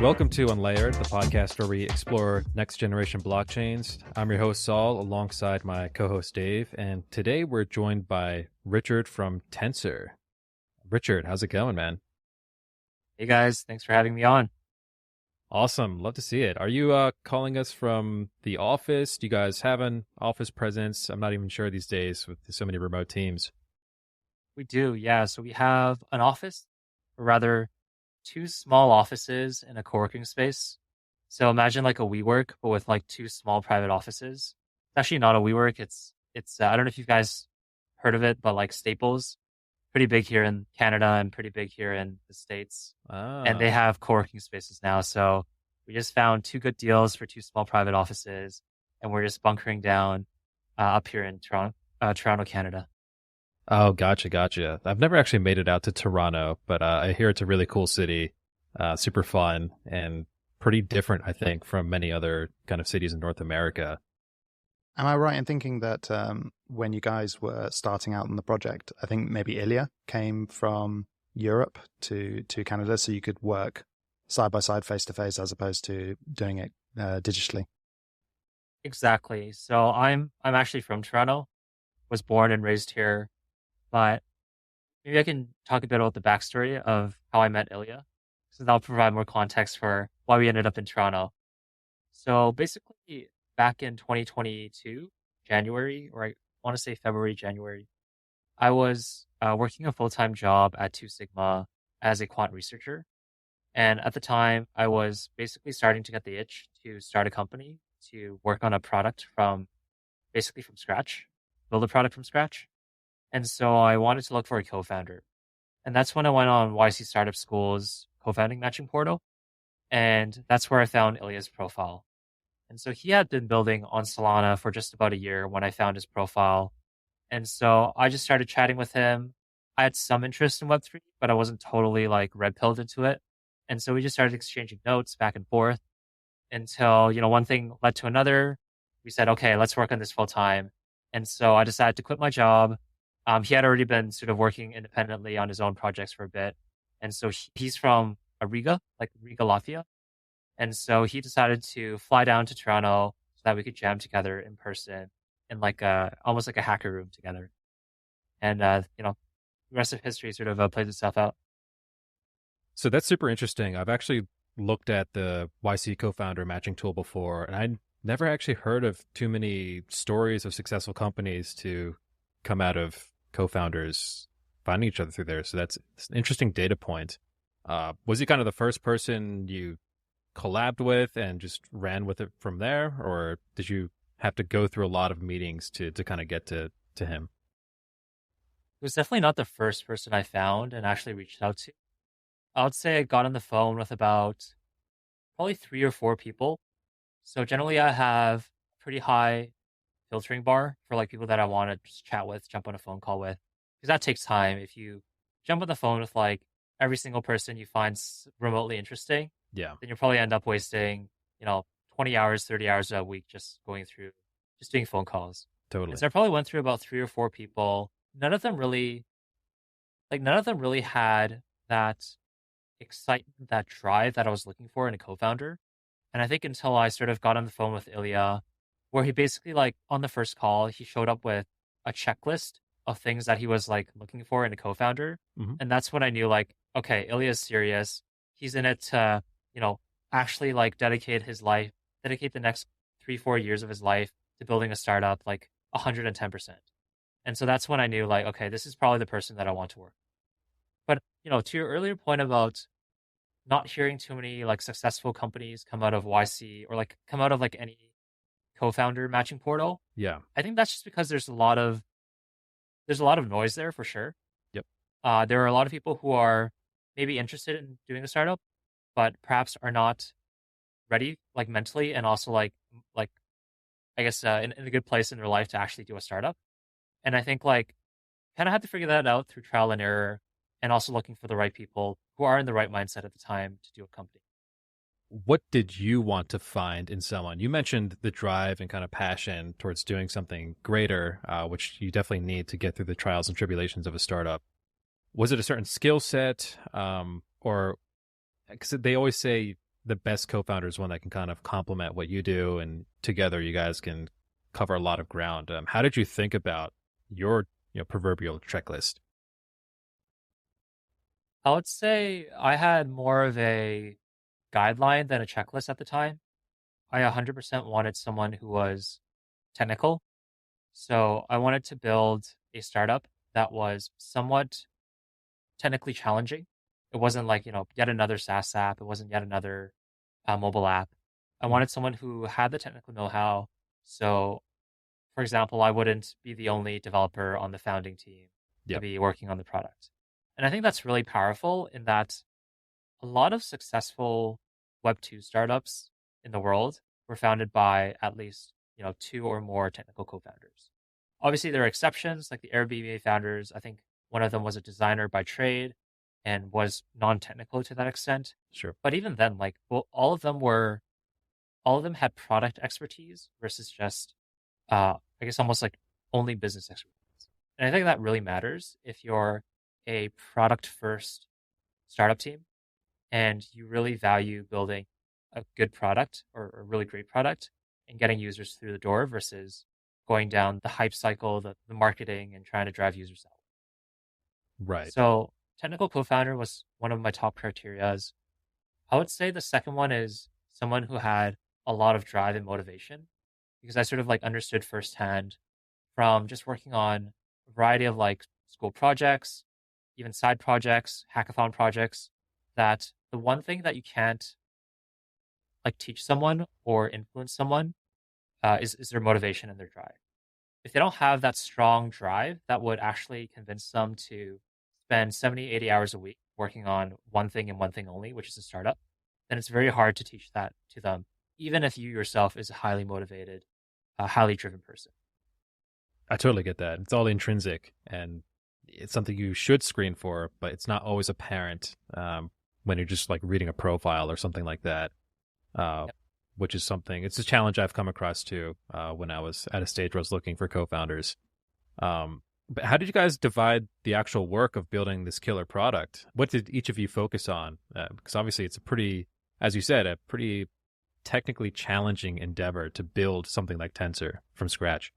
Welcome to Unlayered, the podcast where we explore next generation blockchains. I'm your host, Saul, alongside my co-host, Dave. And today we're joined by Richard from Tensor. Richard, how's it going, man? Hey guys, thanks for having me on. Awesome. Love to see it. Are you calling us from the office? Do you guys have an office presence? I'm not even sure these days with so many remote teams. We do, yeah. So we have an office, or rather two small offices in a co-working space. So imagine like a WeWork, but with like two small private offices. It's actually not a WeWork. It's I don't know if you guys heard of it, but like Staples, pretty big here in Canada and pretty big here in the States. And they Ah, have co-working spaces now. So we just found two good deals for two small private offices, and we're just bunkering down up here in Toronto, Canada. oh, gotcha. I've never actually made it out to Toronto, but I hear it's a really cool city, super fun, and pretty different, I think, from many other kind of cities in North America. Am I right in thinking that when you guys were starting out on the project, I think maybe Ilya came from Europe to Canada so you could work side by side, face to face, as opposed to doing it digitally? Exactly. So I'm actually from Toronto, was born and raised here, but maybe I can talk a bit about the backstory of how I met Ilya, so that'll provide more context for why we ended up in Toronto. So basically, back in 2022, January, or I want to say February, January, I was working a full-time job at Two Sigma as a quant researcher. And at the time, I was basically starting to get the itch to start a company to work on a product from basically from scratch, build a product from scratch. And so I wanted to look for a co-founder. And that's when I went on YC Startup School's co-founding matching portal. And that's where I found Ilya's profile. And so he had been building on Solana for just about a year when I found his profile. And so I just started chatting with him. I had some interest in Web3, but I wasn't totally like red pilled into it. And so we just started exchanging notes back and forth until, one thing led to another. We said, okay, let's work on this full time. And so I decided to quit my job. He had already been sort of working independently on his own projects for a bit. And so he's from Riga, like Riga, Latvia. And so he decided to fly down to Toronto so that we could jam together in person in like almost like a hacker room together. And, the rest of history sort of plays itself out. So that's super interesting. I've actually looked at the YC co-founder matching tool before, and I never actually heard of too many stories of successful companies to come out of co-founders finding each other through there. So it's an interesting data point. Was he kind of the first person you collabed with and just ran with it from there, or did you have to go through a lot of meetings to kind of get to him? It was definitely not the first person I found and actually reached out to. I would say I got on the phone with about probably 3 or 4 people. So generally I have a pretty high filtering bar for like people that I want to just chat with, jump on a phone call with, because that takes time. If you jump on the phone with like every single person you find remotely interesting, Yeah, then you'll probably end up wasting, 20 hours, 30 hours a week just doing phone calls. And totally. so I probably went through about 3 or 4 people. None of them really had that excitement, that drive that I was looking for in a co-founder. And I think until I sort of got on the phone with Ilya, where he basically like on the first call, he showed up with a checklist of things that he was like looking for in a co-founder. Hmm. And that's when I knew like, okay, Ilya's serious. He's in it to, actually like dedicate the next 3, 4 years of his life to building a startup like 110%. And so that's when I knew like, okay, this is probably the person that I want to work. But, to your earlier point about not hearing too many like successful companies come out of YC or like come out of like any co-founder matching portal, Yeah. I think that's just because there's a lot of noise there for sure. Yep. There are a lot of people who are maybe interested in doing a startup, but perhaps are not ready like mentally and also like I guess in a good place in their life to actually do a startup. And I think like kind of have to figure that out through trial and error and also looking for the right people who are in the right mindset at the time to do a company. What did you want to find in someone? You mentioned the drive and kind of passion towards doing something greater, which you definitely need to get through the trials and tribulations of a startup. Was it a certain skill set, or because they always say the best co-founder is one that can kind of complement what you do, and together you guys can cover a lot of ground. How did you think about your proverbial checklist? I would say I had more of a guideline than a checklist at the time. I 100% wanted someone who was technical. So I wanted to build a startup that was somewhat technically challenging. It wasn't like, yet another SaaS app. It wasn't yet another mobile app. I Mhm. wanted someone who had the technical know-how. So, for example, I wouldn't be the only developer on the founding team to Yep. be working on the product. And I think that's really powerful in that a lot of successful Web2 startups in the world were founded by at least, two or more technical co-founders. Obviously, there are exceptions, like the Airbnb founders. I think one of them was a designer by trade and was non-technical to that extent. Sure. But even then, like, well, all of them had product expertise versus just, I guess, almost like only business expertise. And I think that really matters if you're a product first startup team and you really value building a good product or a really great product and getting users through the door versus going down the hype cycle, the marketing, and trying to drive users out. Right. So, technical co founder was one of my top criterias. I would say the second one is someone who had a lot of drive and motivation because I sort of like understood firsthand from just working on a variety of like school projects, even side projects, hackathon projects, that the one thing that you can't like teach someone or influence someone is their motivation and their drive. If they don't have that strong drive that would actually convince them to spend 70, 80 hours a week working on one thing and one thing only, which is a startup, then it's very hard to teach that to them, even if you yourself is a highly motivated, highly driven person. I totally get that. It's all intrinsic, and it's something you should screen for, but it's not always apparent when you're just like reading a profile or something like that. Uh, Yep. which is something. It's a challenge I've come across too when I was at a stage where I was looking for co-founders. But how did you guys divide the actual work of building this killer product? What did each of you focus on? Because obviously it's a pretty, as you said, a pretty technically challenging endeavor to build something like Tensor from scratch.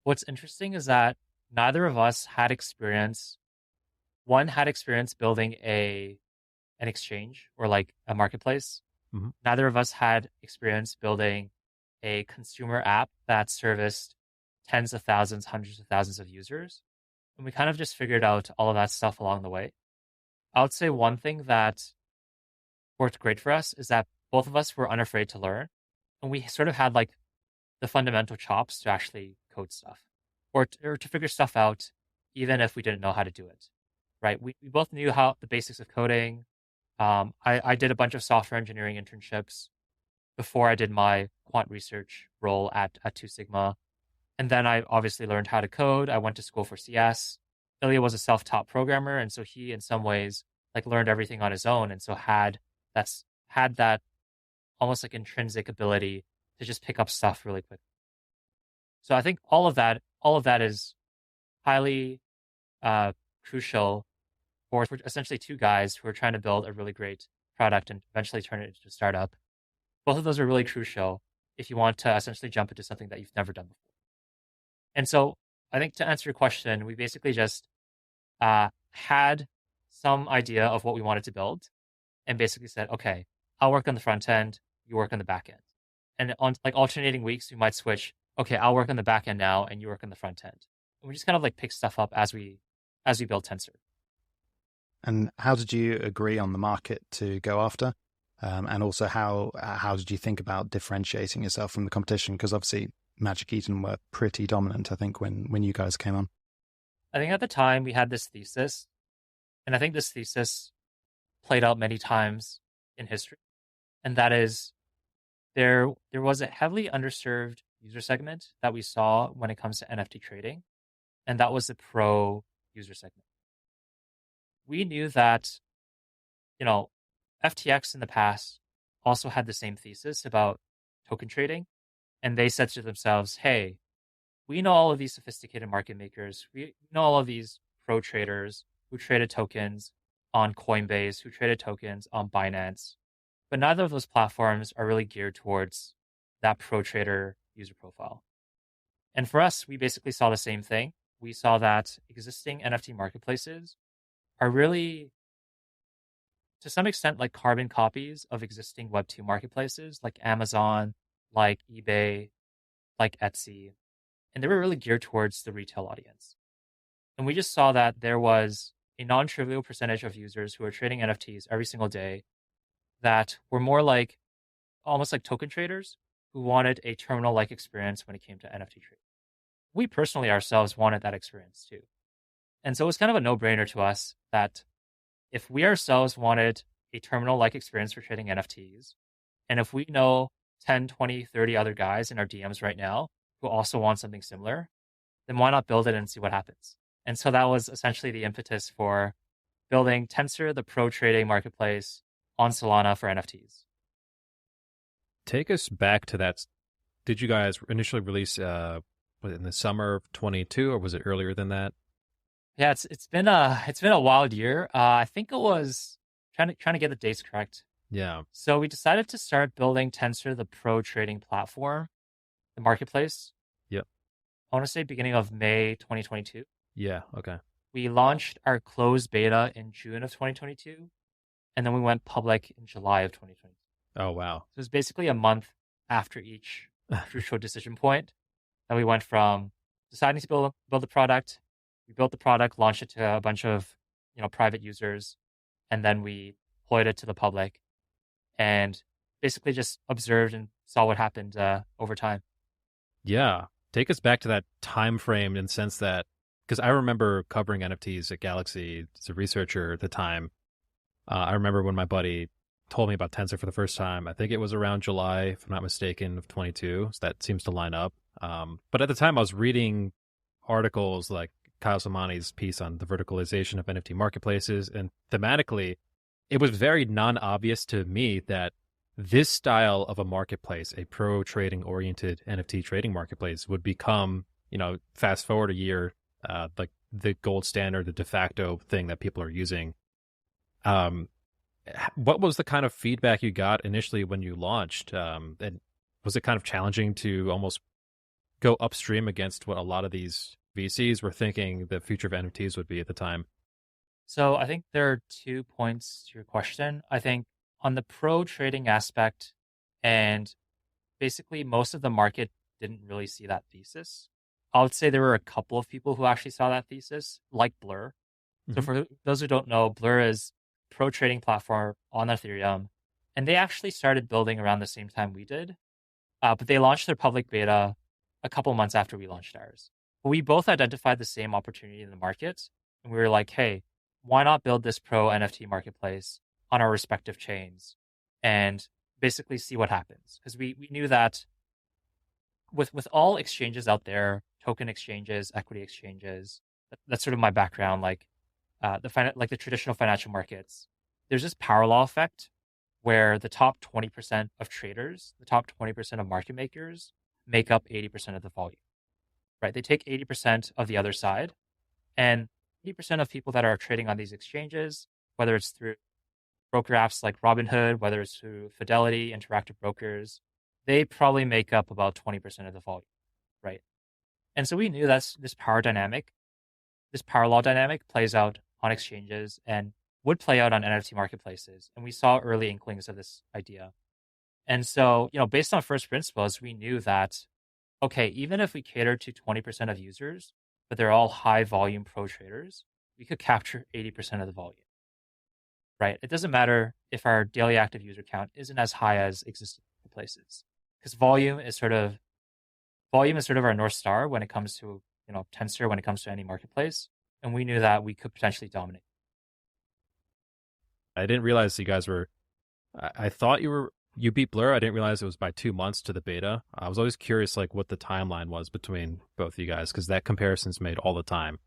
What's interesting is that neither of us had experience. One had experience building an exchange or like a marketplace. Hmm. Neither of us had experience building a consumer app that serviced tens of thousands, hundreds of thousands of users. And we kind of just figured out all of that stuff along the way. I would say one thing that worked great for us is that both of us were unafraid to learn. And we sort of had like the fundamental chops to actually code stuff or to figure stuff out, even if we didn't know how to do it. Right. We both knew how the basics of coding. I did a bunch of software engineering internships before I did my quant research role at Two Sigma. And then I obviously learned how to code. I went to school for CS. Ilya was a self-taught programmer, and so he, in some ways, like learned everything on his own, and so had that almost like intrinsic ability to just pick up stuff really quick. So I think all of that is highly crucial for essentially two guys who are trying to build a really great product and eventually turn it into a startup. Both of those are really crucial if you want to essentially jump into something that you've never done before. And so I think to answer your question, we basically just had some idea of what we wanted to build and basically said, okay, I'll work on the front end, you work on the back end. And on like alternating weeks, we might switch, okay, I'll work on the back end now and you work on the front end. And we just kind of like pick stuff up as we build Tensor. And how did you agree on the market to go after? And also, how did you think about differentiating yourself from the competition? Because obviously, Magic Eden were pretty dominant, I think, when you guys came on. I think at the time we had this thesis, and I think this thesis played out many times in history, and that is there was a heavily underserved user segment that we saw when it comes to NFT trading, and that was the pro user segment. We knew that, you know, FTX in the past also had the same thesis about token trading, and they said to themselves, "Hey, we know all of these sophisticated market makers. We know all of these pro traders who traded tokens on Coinbase, who traded tokens on Binance. but neither of those platforms are really geared towards that pro trader user profile. And for us, we basically saw the same thing. We saw that existing NFT marketplaces are really, to some extent, like carbon copies of existing Web2 marketplaces like Amazon, like eBay, like Etsy. And they were really geared towards the retail audience. And we just saw that there was a non-trivial percentage of users who were trading NFTs every single day that were more like almost like token traders who wanted a terminal-like experience when it came to NFT trading. We personally ourselves wanted that experience too. And so it was kind of a no-brainer to us that if we ourselves wanted a terminal-like experience for trading NFTs, and if we know 10, 20, 30 other guys in our DMs right now who also want something similar, then why not build it and see what happens? And so that was essentially the impetus for building Tensor, the pro trading marketplace on Solana for NFTs. Take us back to that. Did you guys initially release was it in the summer of 22, or was it earlier than that? Yeah, it's been a wild year. I think it was trying to get the dates correct. Yeah. So we decided to start building Tensor, the pro trading platform, the marketplace. Yep. I want to say beginning of May 2022. Yeah. Okay. We launched our closed beta in June of 2022, and then we went public in July of 2022. Oh, wow. So it was basically a month after each crucial decision point that we went from deciding to build the product. We built the product, launched it to a bunch of private users, and then we deployed it to the public, and basically just observed and saw what happened over time. Yeah. Take us back to that time frame in the sense that, because I remember covering NFTs at Galaxy as a researcher at the time. I remember when my buddy told me about Tensor for the first time. I think it was around July, if I'm not mistaken, of 22. So that seems to line up. But at the time, I was reading articles like Kyle Samani's piece on the verticalization of NFT marketplaces. And thematically, it was very non-obvious to me that this style of a marketplace, a pro trading oriented NFT trading marketplace, would become, fast forward a year, like the gold standard, the de facto thing that people are using. What was the kind of feedback you got initially when you launched? And was it kind of challenging to almost go upstream against what a lot of these VCs were thinking the future of NFTs would be at the time? So I think there are 2 points to your question. I think on the pro trading aspect, and basically most of the market didn't really see that thesis. I would say there were a couple of people who actually saw that thesis, like Blur. So for those who don't know, Blur is a pro trading platform on Ethereum, and they actually started building around the same time we did. But they launched their public beta a couple months after we launched ours. But we both identified the same opportunity in the market, and we were like, hey, why not build this pro NFT marketplace on our respective chains and basically see what happens? Because we knew that with all exchanges out there, token exchanges, equity exchanges, that's sort of my background, like the traditional financial markets, there's this power law effect where the top 20% of traders, the top 20% of market makers make up 80% of the volume, right? They take 80% of the other side, and 80% of people that are trading on these exchanges, whether it's through broker apps like Robinhood, whether it's through Fidelity, Interactive Brokers, they probably make up about 20% of the volume, right? And so we knew that this power law dynamic plays out on exchanges and would play out on NFT marketplaces. And we saw early inklings of this idea. And so, based on first principles, we knew that, okay, even if we cater to 20% of users, but they're all high volume pro traders, we could capture 80% of the volume, right? It doesn't matter if our daily active user count isn't as high as existing places, because volume is sort of our North Star when it comes to, Tensor, when it comes to any marketplace. And we knew that we could potentially dominate. I didn't realize you guys were, I thought you beat Blur. I didn't realize it was by 2 months to the beta. I was always curious, like, what the timeline was between both of you guys, because that comparison's made all the time.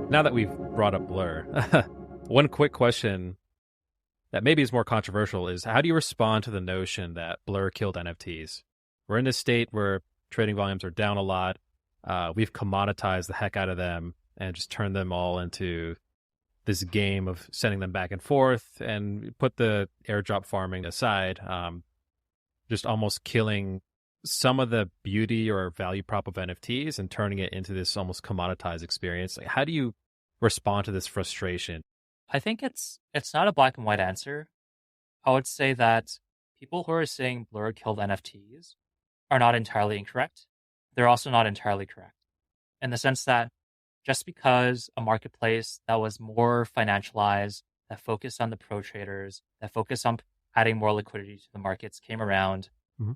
Now that we've brought up Blur, one quick question that maybe is more controversial is, how do you respond to the notion that Blur killed NFTs? We're in a state where trading volumes are down a lot. We've commoditized the heck out of them. and just turn them all into this game of sending them back and forth, and put the airdrop farming aside, just almost killing some of the beauty or value prop of NFTs and turning it into this almost commoditized experience. Like, how do you respond to this frustration? I think it's not a black and white answer. I would say that people who are saying Blur killed NFTs are not entirely incorrect. They're also not entirely correct, in the sense that just because a marketplace that was more financialized, that focused on the pro traders, that focused on adding more liquidity to the markets came around, Mhm.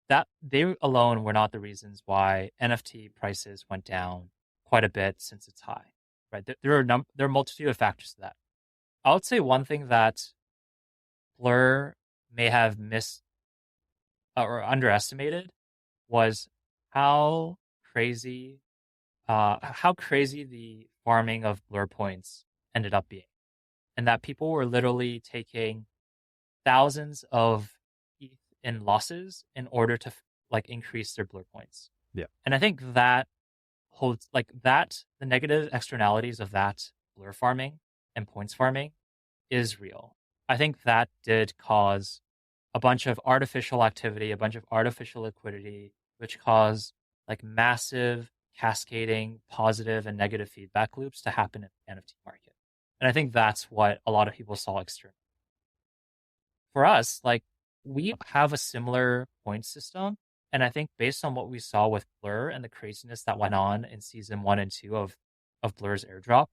that they alone were not the reasons why NFT prices went down quite a bit since its high. Right? There are a multitude of factors to that. I would say one thing that Blur may have missed or underestimated was how crazy the farming of Blur points ended up being, and that people were literally taking thousands of ETH in losses in order to increase their Blur points. Yeah. And I think that holds the negative externalities of that Blur farming and points farming is real. I think that did cause a bunch of artificial activity, a bunch of artificial liquidity, which caused massive cascading positive and negative feedback loops to happen in the NFT market. And I think that's what a lot of people saw externally. For us, we have a similar point system. And I think based on what we saw with Blur and the craziness that went on in season 1 and 2 of Blur's airdrop,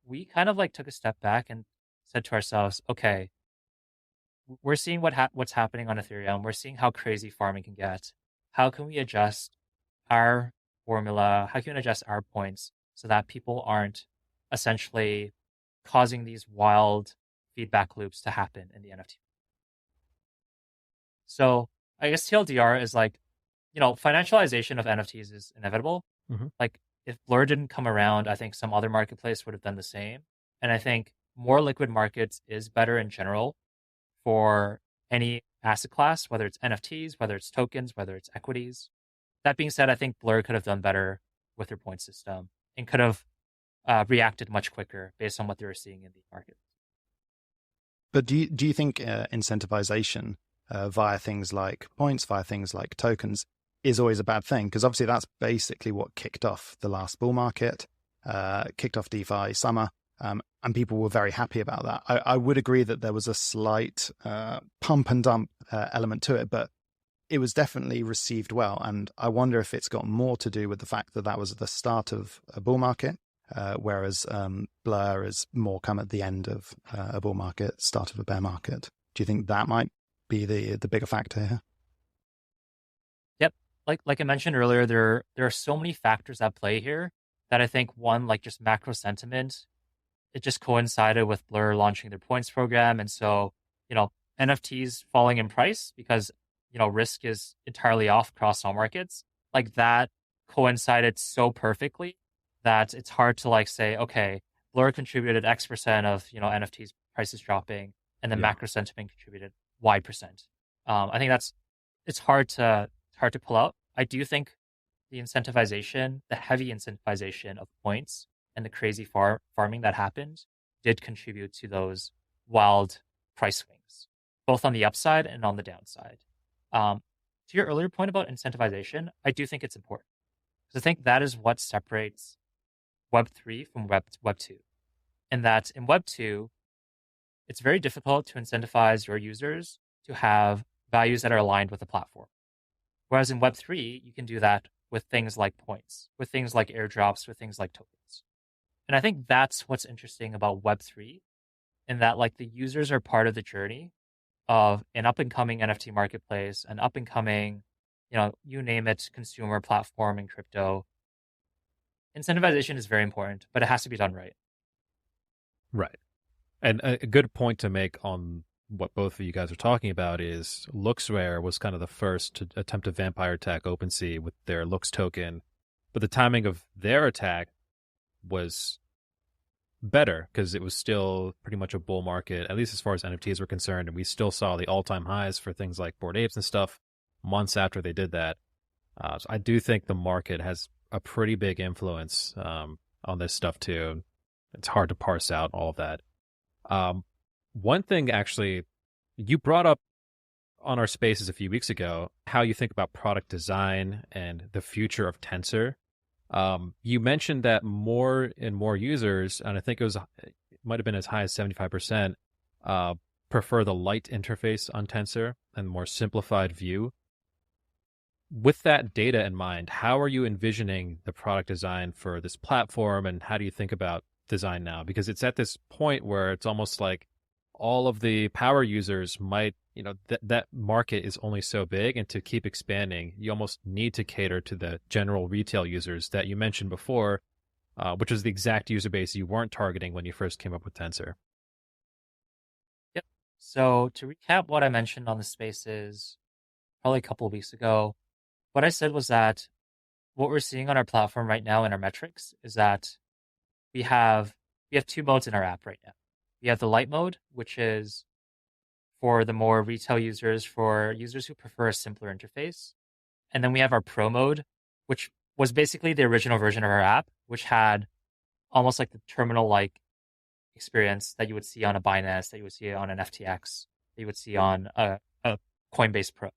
we kind of took a step back and said to ourselves, okay, we're seeing what's happening on Ethereum. We're seeing how crazy farming can get. How can we adjust our formula? How can we adjust our points so that people aren't essentially causing these wild feedback loops to happen in the NFT? So I guess TLDR is financialization of NFTs is inevitable. Mhm. If Blur didn't come around, I think some other marketplace would have done the same. And I think more liquid markets is better in general for any asset class, whether it's NFTs, whether it's tokens, whether it's equities. That being said, I think Blur could have done better with their point system and could have reacted much quicker based on what they were seeing in the market. But do you think incentivization via things like points, via things like tokens, is always a bad thing? Because obviously that's basically what kicked off the last bull market, kicked off DeFi summer, and people were very happy about that. I would agree that there was a slight pump and dump element to it, but it was definitely received well. And I wonder if it's got more to do with the fact that that was the start of a bull market, whereas Blur is more come at the end of a bull market, start of a bear market. Do you think that might be the bigger factor here? Yep. Like I mentioned earlier, there are so many factors at play here that I think one, just macro sentiment, it just coincided with Blur launching their points program. And so, NFTs falling in price because, risk is entirely off across all markets. That coincided so perfectly that it's hard to say, okay, Blur contributed X% of, NFTs prices dropping, and then macro sentiment contributed Y%. I think it's hard to pull out. I do think the heavy incentivization of points and the crazy farming that happened did contribute to those wild price swings, both on the upside and on the downside. To your earlier point about incentivization, I do think it's important, because I think that is what separates Web3 from Web2. And that in Web2, it's very difficult to incentivize your users to have values that are aligned with the platform. Whereas in Web3, you can do that with things like points, with things like airdrops, with things like tokens. And I think that's what's interesting about Web3, in that the users are part of the journey of an up and coming NFT marketplace, an up and coming, you name it, consumer platform in crypto. Incentivization is very important, but it has to be done right. Right. And a good point to make on what both of you guys are talking about is LooksRare was kind of the first to attempt a vampire attack OpenSea with their Looks token, but the timing of their attack was better because it was still pretty much a bull market, at least as far as NFTs were concerned, and we still saw the all-time highs for things like Bored Apes and stuff months after they did that. So I do think the market has a pretty big influence on this stuff too. It's hard to parse out all of that. One thing actually, you brought up on our spaces a few weeks ago how you think about product design and the future of Tensor. You mentioned that more and more users, and I think it might have been as high as 75%, prefer the light interface on Tensor and more simplified view. With that data in mind, how are you envisioning the product design for this platform, and how do you think about design now? Because it's at this point where it's almost like all of the power users might, that market is only so big, and to keep expanding, you almost need to cater to the general retail users that you mentioned before, which was the exact user base you weren't targeting when you first came up with Tensor. Yep. So to recap what I mentioned on the spaces probably a couple of weeks ago, what I said was that what we're seeing on our platform right now in our metrics is that we have two modes in our app right now. We have the light mode, which is for the more retail users, for users who prefer a simpler interface. And then we have our pro mode, which was basically the original version of our app, which had almost like the terminal-like experience that you would see on a Binance, that you would see on an FTX, that you would see on a Coinbase Pro.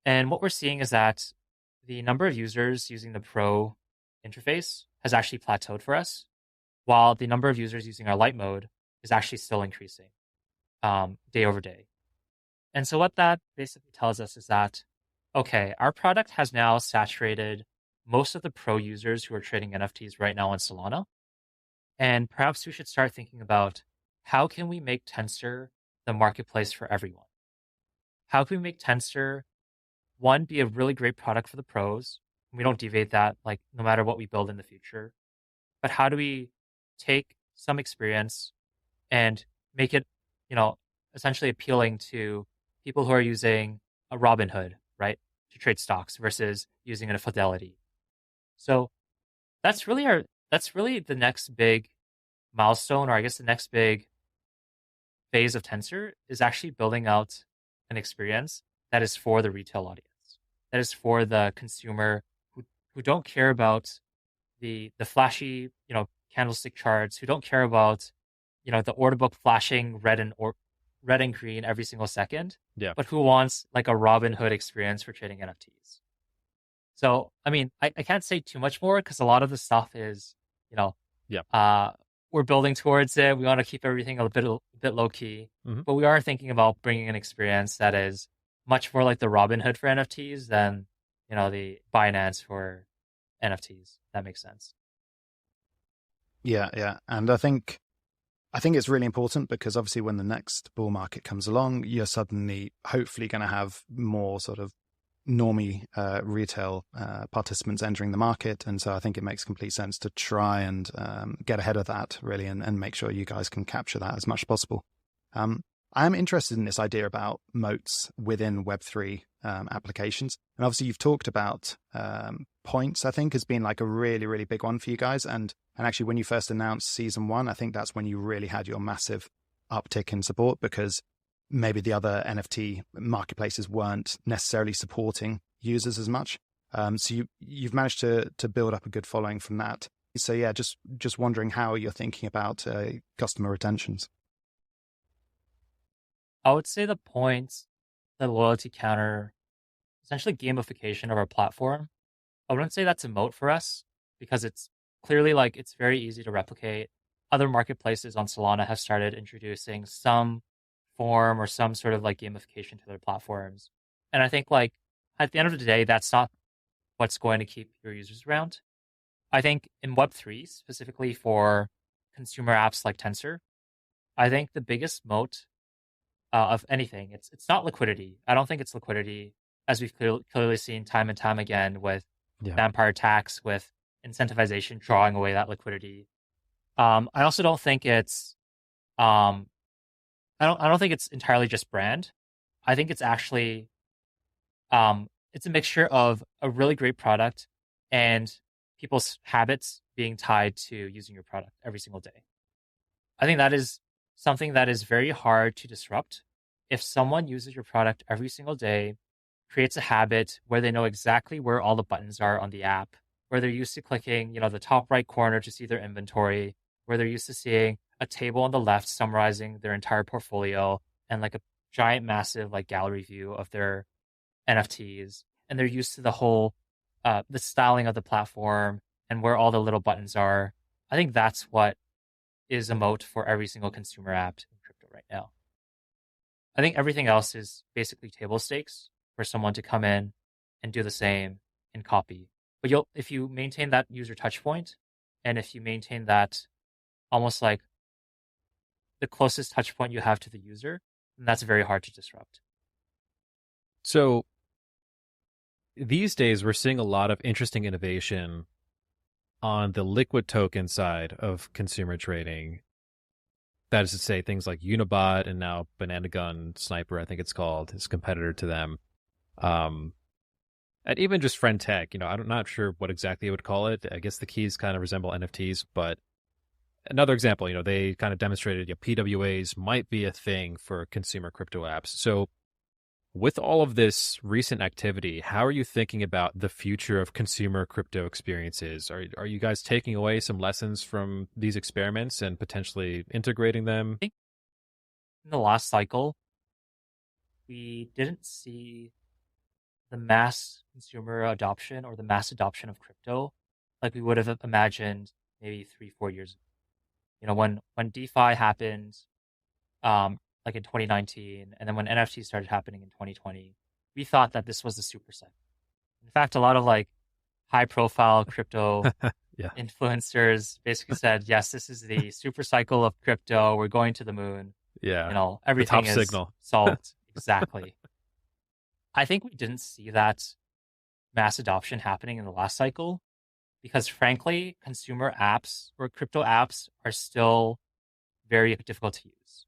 And what we're seeing is that the number of users using the Pro interface has actually plateaued for us, while the number of users using our light mode is actually still increasing day over day. And so what that basically tells us is that, okay, our product has now saturated most of the Pro users who are trading NFTs right now on Solana. And perhaps we should start thinking about how can we make Tensor the marketplace for everyone? How can we make Tensor, one, be a really great product for the pros? We don't deviate that, like, no matter what we build in the future. But how do we take some experience and make it, essentially appealing to people who are using a Robinhood, right, to trade stocks versus using a Fidelity? So that's really the next big milestone, or I guess the next big phase of Tensor is actually building out an experience that is for the retail audience, that is for the consumer who don't care about the flashy, candlestick charts, who don't care about, the order book flashing red and green every single second, Yeah. but who wants like a Robinhood experience for trading NFTs. So, I mean, I can't say too much more because a lot of the stuff is, we're building towards it. We want to keep everything a bit low key, but we are thinking about bringing an experience that is much more like the Robinhood for NFTs than, the Binance for NFTs. That makes sense. Yeah. And I think it's really important because obviously when the next bull market comes along, you're suddenly hopefully going to have more sort of normie retail participants entering the market. And so I think it makes complete sense to try and get ahead of that really and make sure you guys can capture that as much as possible. I am interested in this idea about moats within Web3 applications. And obviously you've talked about points, I think, has been like a really, really big one for you guys. And actually when you first announced season 1, I think that's when you really had your massive uptick in support because maybe the other NFT marketplaces weren't necessarily supporting users as much. So you've managed to build up a good following from that. So yeah, just wondering how you're thinking about customer retentions. I would say the points, the loyalty counter, essentially gamification of our platform. I wouldn't say that's a moat for us because it's clearly like it's very easy to replicate. Other marketplaces on Solana have started introducing some form or some sort of like gamification to their platforms. And I think like at the end of the day, that's not what's going to keep your users around. I think in Web3, specifically for consumer apps like Tensor, I think the biggest moat of anything, it's not liquidity. I don't think it's liquidity, as we've clearly seen time and time again with vampire tax, with incentivization drawing away that liquidity. I also don't think it's I don't think it's entirely just brand. I think it's actually it's a mixture of a really great product and people's habits being tied to using your product every single day. I think that is something that is very hard to disrupt. If someone uses your product every single day, creates a habit where they know exactly where all the buttons are on the app, where they're used to clicking, the top right corner to see their inventory, where they're used to seeing a table on the left summarizing their entire portfolio and like a giant, massive like gallery view of their NFTs. And they're used to the whole, the styling of the platform and where all the little buttons are. I think that's what is a moat for every single consumer app in crypto right now. I think everything else is basically table stakes for someone to come in and do the same and copy. But if you maintain that user touch point, and if you maintain that almost like the closest touch point you have to the user, then that's very hard to disrupt. So these days, we're seeing a lot of interesting innovation on the liquid token side of consumer trading. That is to say, things like Unibot and now Banana Gun Sniper, I think it's called, is a competitor to them. And even just Friend Tech, I'm not sure what exactly I would call it. I guess the keys kind of resemble NFTs, but another example, they kind of demonstrated PWAs might be a thing for consumer crypto apps. So with all of this recent activity, how are you thinking about the future of consumer crypto experiences? Are you guys taking away some lessons from these experiments and potentially integrating them? I think in the last cycle, we didn't see the mass consumer adoption or the mass adoption of crypto like we would have imagined maybe 3-4 years ago. When DeFi happened, like in 2019, and then when NFTs started happening in 2020, we thought that this was the super cycle. In fact, a lot of like high profile crypto Yeah. influencers basically said, yes, this is the super cycle of crypto. We're going to the moon. Yeah. Everything the top is signal. solved. Exactly. I think we didn't see that mass adoption happening in the last cycle because, frankly, consumer apps or crypto apps are still very difficult to use.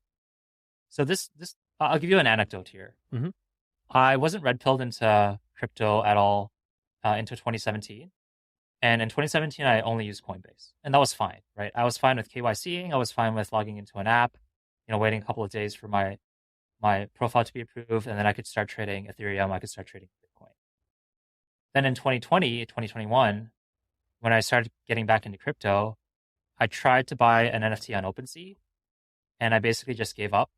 So I'll give you an anecdote here. Mm-hmm. I wasn't red pilled into crypto at all until 2017. And in 2017, I only used Coinbase. And that was fine, right? I was fine with KYCing. I was fine with logging into an app, waiting a couple of days for my profile to be approved. And then I could start trading Ethereum. I could start trading Bitcoin. Then in 2020, 2021, when I started getting back into crypto, I tried to buy an NFT on OpenSea. And I basically just gave up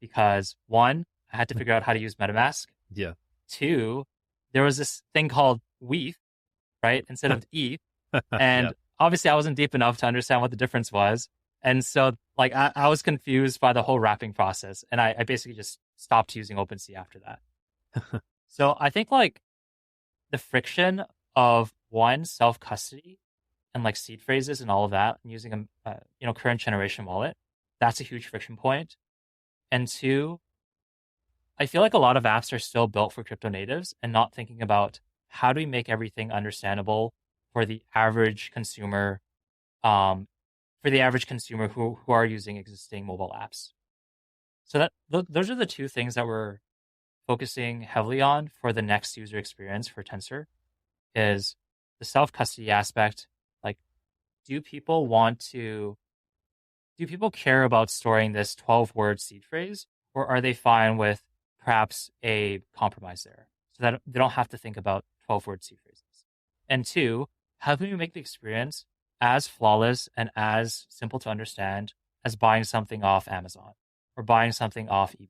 because one, I had to figure out how to use MetaMask. Yeah. Two, there was this thing called WETH, right? Instead of ETH. And Yeah. obviously I wasn't deep enough to understand what the difference was. And so like I was confused by the whole wrapping process. And I basically just stopped using OpenSea after that. So I think like the friction of one, self-custody and like seed phrases and all of that, and using a current generation wallet, that's a huge friction point. And two, I feel like a lot of apps are still built for crypto natives and not thinking about how do we make everything understandable for the average consumer, who are using existing mobile apps. So those are the two things that we're focusing heavily on for the next user experience for Tensor is the self-custody aspect. Like, do people care about storing this 12-word seed phrase, or are they fine with perhaps a compromise there so that they don't have to think about 12-word seed phrases? And two, how can we make the experience as flawless and as simple to understand as buying something off Amazon or buying something off eBay?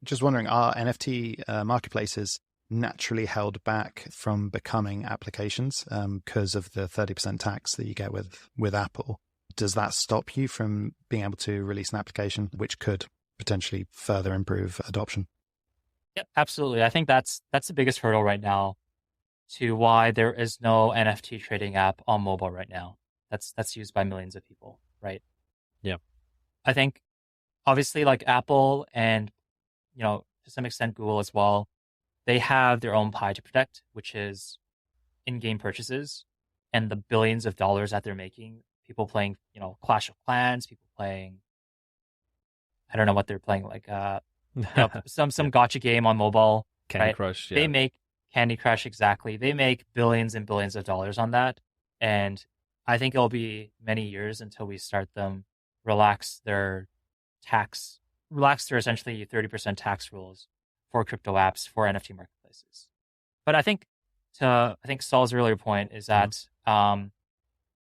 Just wondering, are NFT marketplaces naturally held back from becoming applications because of the 30% tax that you get with Apple? Does that stop you from being able to release an application which could potentially further improve adoption? Yeah, absolutely. I think that's the biggest hurdle right now to why there is no NFT trading app on mobile right now. That's used by millions of people, right? Yeah. I think obviously like Apple and to some extent Google as well, they have their own pie to protect, which is in-game purchases and the billions of dollars that they're making. People playing, Clash of Clans, people playing, I don't know what they're playing, like some Yeah. gotcha game on mobile. Candy right? Crush. They Yeah. make Candy Crush, exactly. They make billions and billions of dollars on that. And I think it'll be many years until we start them relax their essentially 30% tax rules for crypto apps for NFT marketplaces. But I think to I think Saul's earlier point is that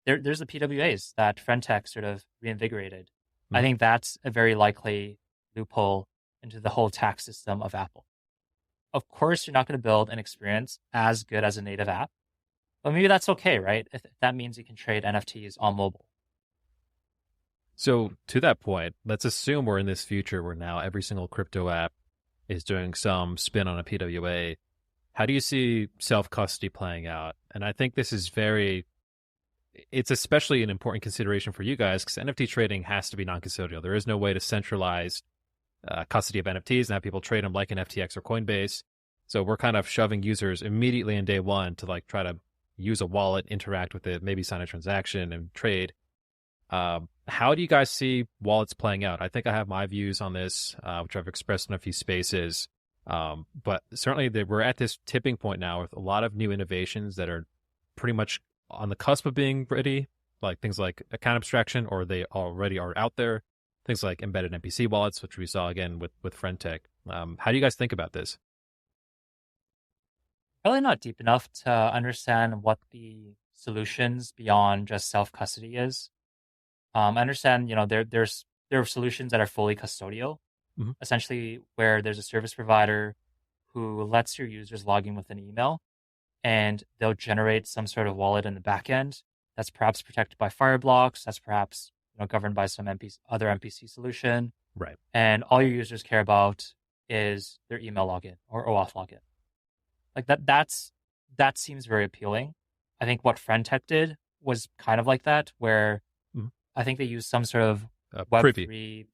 there's the PWAs that Friendtech sort of reinvigorated. I think that's a very likely loophole into the whole tax system of Apple. Of course, you're not going to build an experience as good as a native app, but maybe that's okay, right? If that means you can trade NFTs on mobile. So to that point, let's assume we're in this future where now every single crypto app is doing some spin on a PWA. How do you see self-custody playing out? And I think this is it's especially an important consideration for you guys because NFT trading has to be non-custodial. There is no way to centralize custody of NFTs and have people trade them like an FTX or Coinbase. So we're kind of shoving users immediately in day one to like try to use a wallet, interact with it, maybe sign a transaction and trade. How do you guys see wallets playing out? I think I have my views on this, which I've expressed in a few spaces. But certainly we're at this tipping point now with a lot of new innovations that are pretty much on the cusp of being ready, like things like account abstraction, or they already are out there. Things like embedded NPC wallets, which we saw again with Friendtech. How do you guys think about this? Probably not deep enough to understand what the solutions beyond just self-custody is. I understand, there are solutions that are fully custodial, essentially where there's a service provider who lets your users log in with an email and they'll generate some sort of wallet in the back end that's perhaps protected by Fireblocks, that's perhaps governed by some other MPC solution. Right. And all your users care about is their email login or OAuth login. Like that seems very appealing. I think what Friendtech did was kind of like that, where I think they used some sort of Web3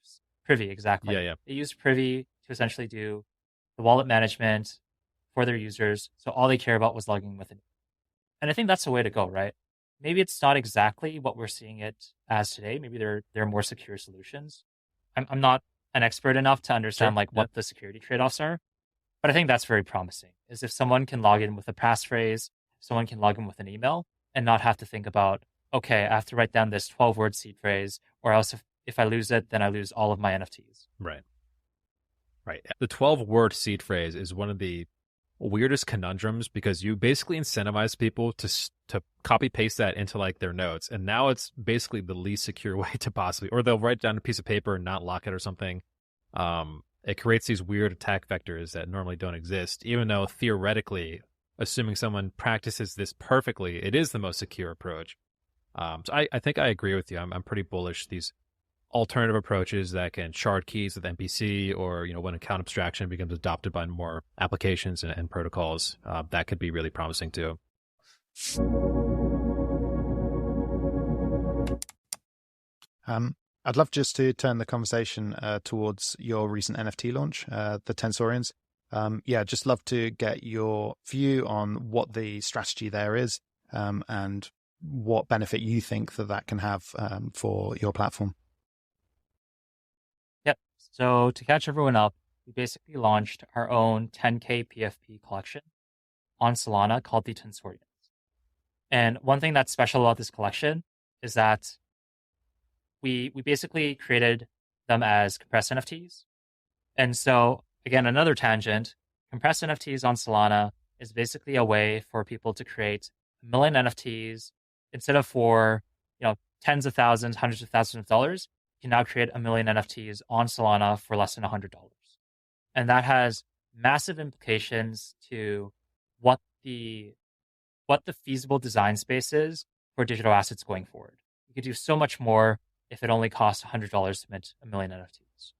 Privy, exactly. Yeah. They used Privy to essentially do the wallet management for their users. So all they care about was logging with it. And I think that's the way to go, right? Maybe it's not exactly what we're seeing it as today. Maybe there are more secure solutions. I'm not an expert enough to understand what the security trade-offs are, but I think that's very promising. Is if someone can log in with a passphrase, someone can log in with an email and not have to think about, okay, I have to write down this 12-word seed phrase, or else if I lose it, then I lose all of my NFTs. Right. The 12-word seed phrase is one of the weirdest conundrums because you basically incentivize people to copy paste that into like their notes, and now it's basically the least secure way to possibly, or they'll write down a piece of paper and not lock it or something. It creates these weird attack vectors that normally don't exist, even though theoretically, assuming someone practices this perfectly, it is the most secure approach. So I think I agree with you. I'm pretty bullish these alternative approaches that can shard keys with MPC, or when account abstraction becomes adopted by more applications and protocols, that could be really promising too. I'd love just to turn the conversation towards your recent NFT launch, the Tensorians. Just love to get your view on what the strategy there is, and what benefit you think that can have for your platform. Yep. So to catch everyone up, we basically launched our own 10K PFP collection on Solana called the Tensorians. And one thing that's special about this collection is that we basically created them as compressed NFTs. And so, again, another tangent, compressed NFTs on Solana is basically a way for people to create 1 million NFTs instead of for, tens of thousands, hundreds of thousands of dollars. You can now create 1 million NFTs on Solana for less than $100. And that has massive implications to what the feasible design space is for digital assets going forward. You could do so much more if it only costs $100 to mint 1 million NFTs.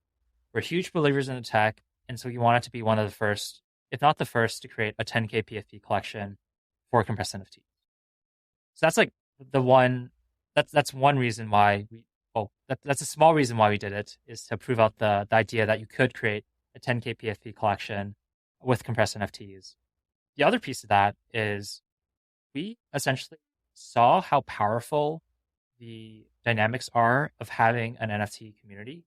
We're huge believers in the tech, and so we wanted to be one of the first, if not the first, to create a 10K PFP collection for compressed NFTs. So that's like that's one reason why that's a small reason why we did it, is to prove out the idea that you could create a 10K PFP collection with compressed NFTs. The other piece of that is we essentially saw how powerful the dynamics are of having an NFT community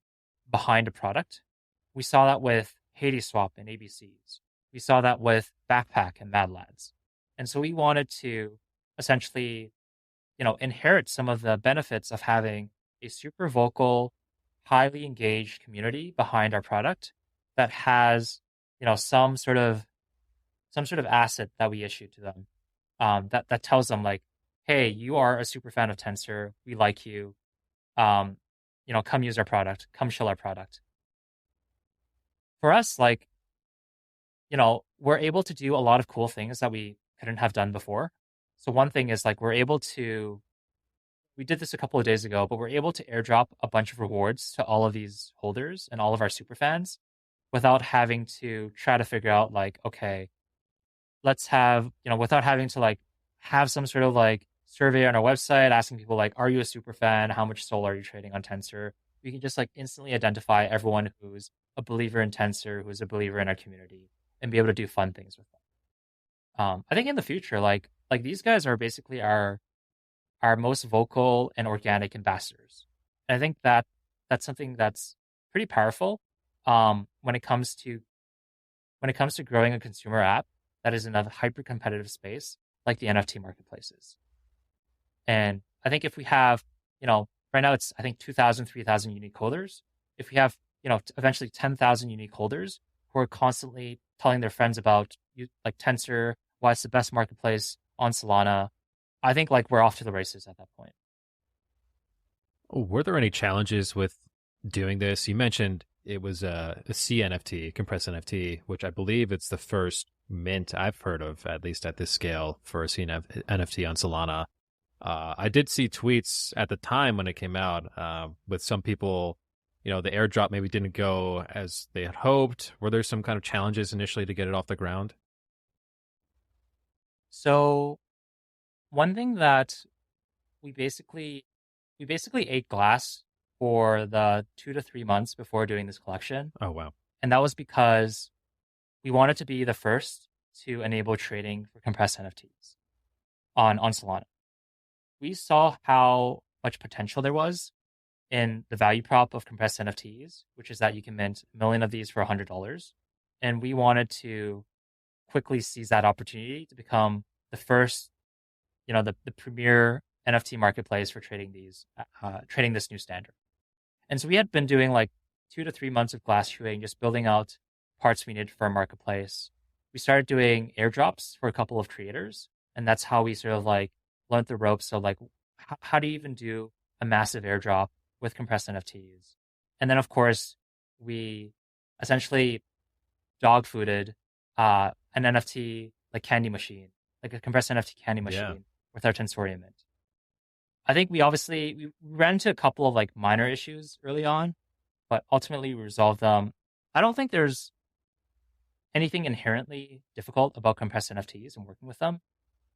behind a product. We saw that with Hades Swap and ABCs. We saw that with Backpack and Mad Lads. And so we wanted to essentially, inherit some of the benefits of having a super vocal, highly engaged community behind our product that has, some sort of asset that we issue to them that tells them like, hey, you are a super fan of Tensor. We like you. Um, come use our product. Come shill our product. For us, like, we're able to do a lot of cool things that we couldn't have done before. So one thing is like we did this a couple of days ago, but we're able to airdrop a bunch of rewards to all of these holders and all of our super fans without having to try to figure out like, okay, let's have, without having to like have some sort of like survey on our website asking people like, are you a super fan? How much SOL are you trading on Tensor? We can just like instantly identify everyone who's a believer in Tensor, who's a believer in our community, and be able to do fun things with them. I think in the future, like these guys are basically our most vocal and organic ambassadors. And I think that's something that's pretty powerful when it comes to growing a consumer app that is in a hyper competitive space like the NFT marketplaces. And I think if we have, right now it's I think 2,000, 3,000 unique holders. If we have, eventually 10,000 unique holders who are constantly telling their friends about like Tensor, why it's the best marketplace on Solana, I think like we're off to the races at that point. Were there any challenges with doing this? You mentioned it was a CNFT, compressed NFT, which I believe it's the first mint I've heard of, at least at this scale, for a CNFT on Solana. I did see tweets at the time when it came out with some people, the airdrop maybe didn't go as they had hoped. Were there some kind of challenges initially to get it off the ground? So one thing that we basically we basically ate glass for the 2 to 3 months before doing this collection. Oh, wow. And that was because we wanted to be the first to enable trading for compressed NFTs on Solana. We saw how much potential there was in the value prop of compressed NFTs, which is that you can mint 1 million of these for $100. And we wanted to quickly seize that opportunity to become the first, the premier NFT marketplace for trading this new standard. And so we had been doing like 2 to 3 months of glass chewing, just building out parts we needed for our marketplace. We started doing airdrops for a couple of creators, and that's how we sort of like learned the ropes. So like, how do you even do a massive airdrop with compressed NFTs? And then of course we essentially dog fooded an NFT like candy machine, like a compressed NFT candy machine with our Tensorian mint. I think we ran into a couple of like minor issues early on, but ultimately we resolved them. I don't think there's anything inherently difficult about compressed NFTs and working with them.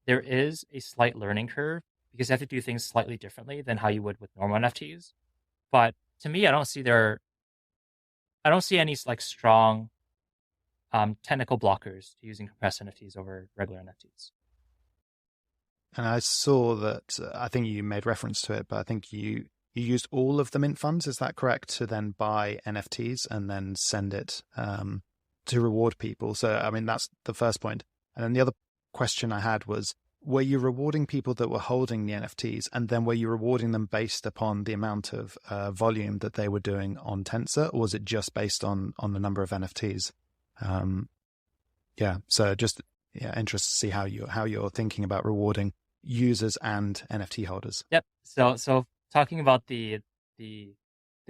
There is a slight learning curve because you have to do things slightly differently than how you would with normal NFTs. But to me, I don't see any like strong technical blockers to using compressed NFTs over regular NFTs. And I saw that, I think you made reference to it, but I think you used all of the mint funds, is that correct, to then buy NFTs and then send it to reward people? So, I mean, that's the first point. And then the other question I had was, were you rewarding people that were holding the NFTs, and then were you rewarding them based upon the amount of volume that they were doing on Tensor, or was it just based on the number of NFTs? So just interested to see how you're thinking about rewarding users and NFT holders. Yep. So talking about the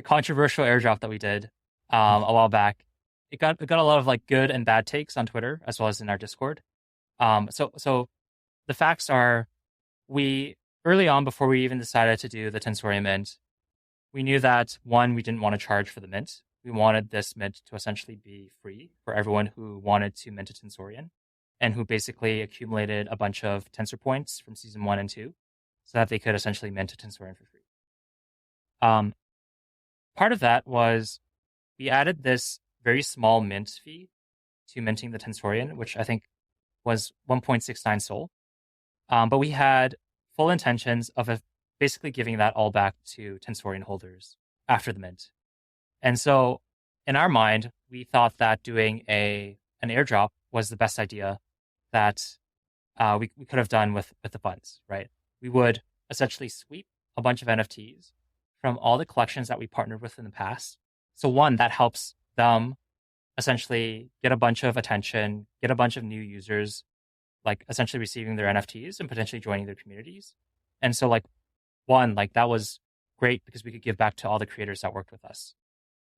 controversial airdrop that we did a while back, it got a lot of like good and bad takes on Twitter as well as in our Discord. So the facts are, we early on, before we even decided to do the Tensorian mint, we knew that one, we didn't want to charge for the mint. We wanted this mint to essentially be free for everyone who wanted to mint a Tensorian and who basically accumulated a bunch of Tensor points from season 1 and 2 so that they could essentially mint a Tensorian for free. Part of that was we added this very small mint fee to minting the Tensorian, which I think was 1.69 SOL. But we had full intentions of basically giving that all back to Tensorian holders after the mint. And so in our mind, we thought that doing an airdrop was the best idea that we could have done with the funds, right? We would essentially sweep a bunch of NFTs from all the collections that we partnered with in the past. So one, that helps them essentially get a bunch of attention, get a bunch of new users like essentially receiving their NFTs and potentially joining their communities. And so like one, like that was great because we could give back to all the creators that worked with us.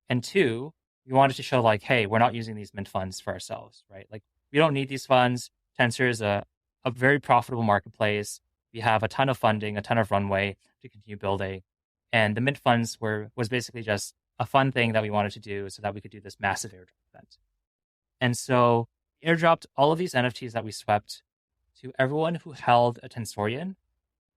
And two, we wanted to show like, hey, we're not using these mint funds for ourselves, right? Like we don't need these funds. Tensor is a very profitable marketplace. We have a ton of funding, a ton of runway to continue building. And the mint funds was basically just a fun thing that we wanted to do so that we could do this massive airdrop event. And so airdropped all of these NFTs that we swept to everyone who held a Tensorian.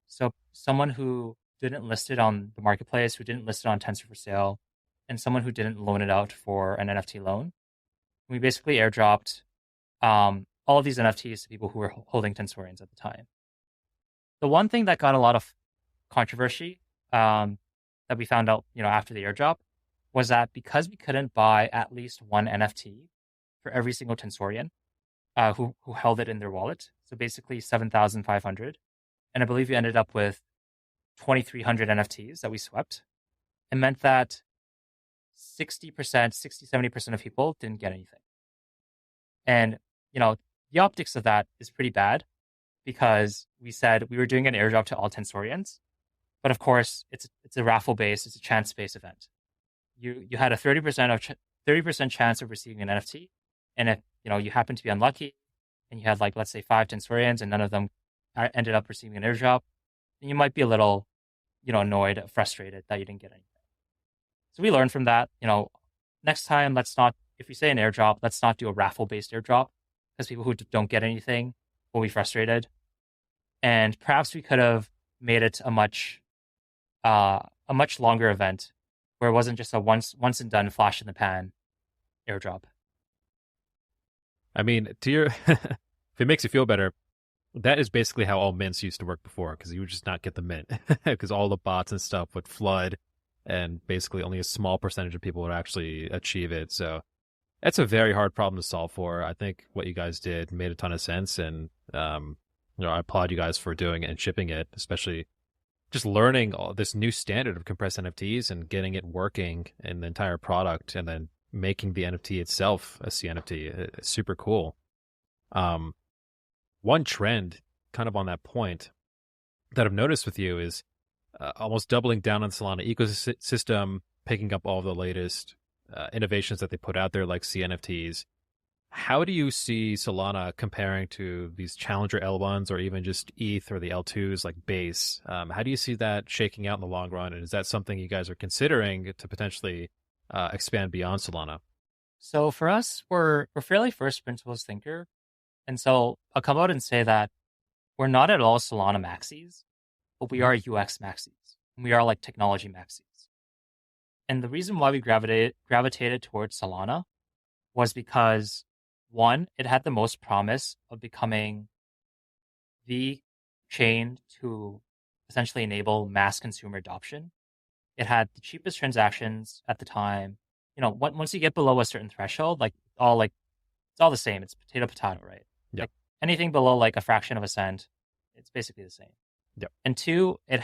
So someone who didn't list it on the marketplace, who didn't list it on Tensor for sale, and someone who didn't loan it out for an NFT loan. We basically airdropped all of these NFTs to people who were holding Tensorians at the time. The one thing that got a lot of controversy that we found out, after the airdrop was that because we couldn't buy at least one NFT for every single Tensorian who held it in their wallet, so basically 7,500, and I believe we ended up with 2,300 NFTs that we swept. It meant that 60%, 70% of people didn't get anything. And, the optics of that is pretty bad because we said we were doing an airdrop to all Tensorians. But of course, it's a raffle based, it's a chance based event. You had a 30% chance of receiving an NFT. And if, you happen to be unlucky and you had like, let's say 5 Tensorians and none of them ended up receiving an airdrop, then you might be a little, annoyed, frustrated that you didn't get anything. So we learned from that, next time, if we say an airdrop, let's not do a raffle-based airdrop because people who don't get anything will be frustrated. And perhaps we could have made it a much longer event where it wasn't just a once and done flash in the pan airdrop. I mean, if it makes you feel better, that is basically how all mints used to work before, because you would just not get the mint because all the bots and stuff would flood and basically only a small percentage of people would actually achieve it. So that's a very hard problem to solve for. I think what you guys did made a ton of sense, and I applaud you guys for doing it and shipping it, especially just learning all this new standard of compressed NFTs and getting it working in the entire product, and then making the NFT itself a CNFT. It's super cool. One trend, kind of on that point, that I've noticed with you is almost doubling down on the Solana ecosystem, picking up all the latest innovations that they put out there, like CNFTs. How do you see Solana comparing to these challenger L1s or even just ETH or the L2s like Base? How do you see that shaking out in the long run? And is that something you guys are considering to potentially expand beyond Solana? So for us, we're fairly first principles thinker. And so I'll come out and say that we're not at all Solana maxis, but we are UX maxis. We are like technology maxis. And the reason why we gravitated towards Solana was because, one, it had the most promise of becoming the chain to essentially enable mass consumer adoption. It had the cheapest transactions at the time. Once you get below a certain threshold, it's all the same. It's potato, right? Yep. Like anything below like a fraction of a cent, it's basically the same. Yep. And two, it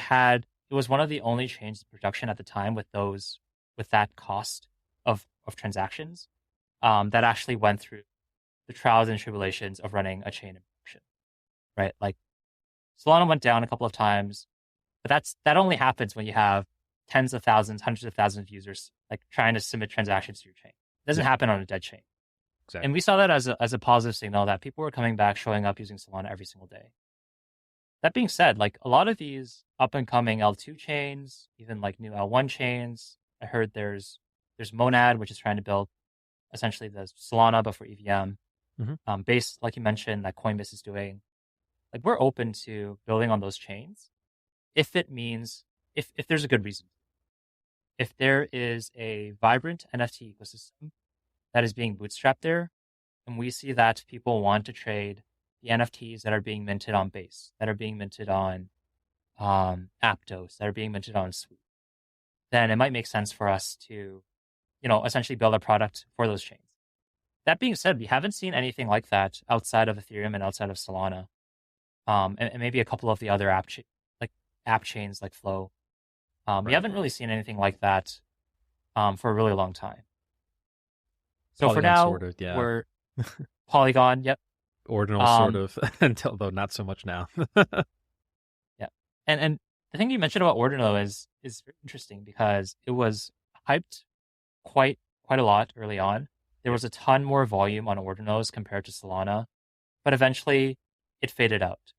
was one of the only chains in production at the time with that cost of transactions that actually went through the trials and tribulations of running a chain in production, right? Like Solana went down a couple of times, but that only happens when you have tens of thousands, hundreds of thousands of users like trying to submit transactions to your chain. It doesn't happen on a dead chain. Exactly. And we saw that as a positive signal that people were coming back, showing up using Solana every single day. That being said, like a lot of these up and coming L2 chains, even like new L1 chains, I heard there's Monad, which is trying to build essentially the Solana but for EVM. Mm-hmm. Base, like you mentioned, that Coinbase is doing. Like we're open to building on those chains if it means if there's a good reason. If there is a vibrant NFT ecosystem that is being bootstrapped there, and we see that people want to trade the NFTs that are being minted on Base, that are being minted on Aptos, that are being minted on Sweep, then it might make sense for us to, essentially build a product for those chains. That being said, we haven't seen anything like that outside of Ethereum and outside of Solana, and maybe a couple of the other app chains like Flow. We haven't really seen anything like that for a really long time. So Polygon for now, sorted, yeah. we're Polygon. Yep. Ordinal sort of, until though not so much now. Yeah. And the thing you mentioned about Ordinal is very interesting because it was hyped quite a lot early on. There was a ton more volume on Ordinals compared to Solana, but eventually it faded out.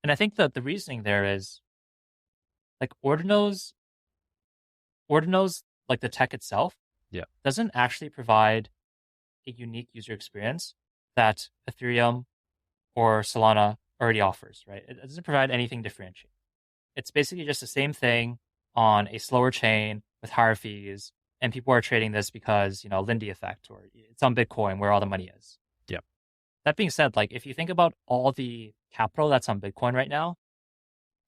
And I think that the reasoning there is like Ordinals, like the tech itself, Yeah. doesn't actually provide a unique user experience that Ethereum or Solana already offers, right? It doesn't provide anything differentiated. It's basically just the same thing on a slower chain with higher fees, and people are trading this because, Lindy effect, or it's on Bitcoin where all the money is. Yeah. That being said, like if you think about all the capital that's on Bitcoin right now,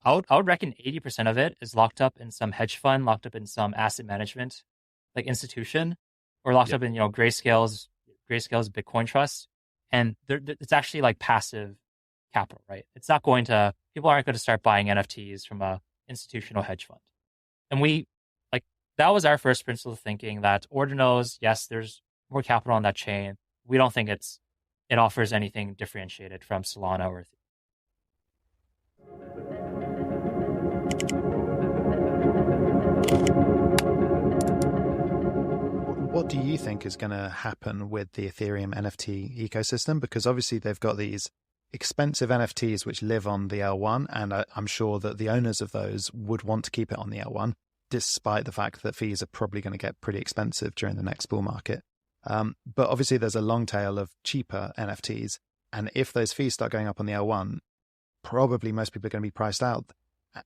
I would reckon 80% of it is locked up in some hedge fund, locked up in some asset management like institution, or locked up in Grayscale's Bitcoin trust, and it's actually like passive capital, right? It's not going to people aren't going to start buying NFTs from a institutional hedge fund, and we like that was our first principle of thinking that Ordinals, yes, there's more capital on that chain. We don't think it offers anything differentiated from Solana or Ethereum. What do you think is going to happen with the Ethereum NFT ecosystem? Because obviously they've got these expensive NFTs which live on the L1, and I'm sure that the owners of those would want to keep it on the L1, despite the fact that fees are probably going to get pretty expensive during the next bull market. But obviously there's a long tail of cheaper NFTs, and if those fees start going up on the L1, probably most people are going to be priced out.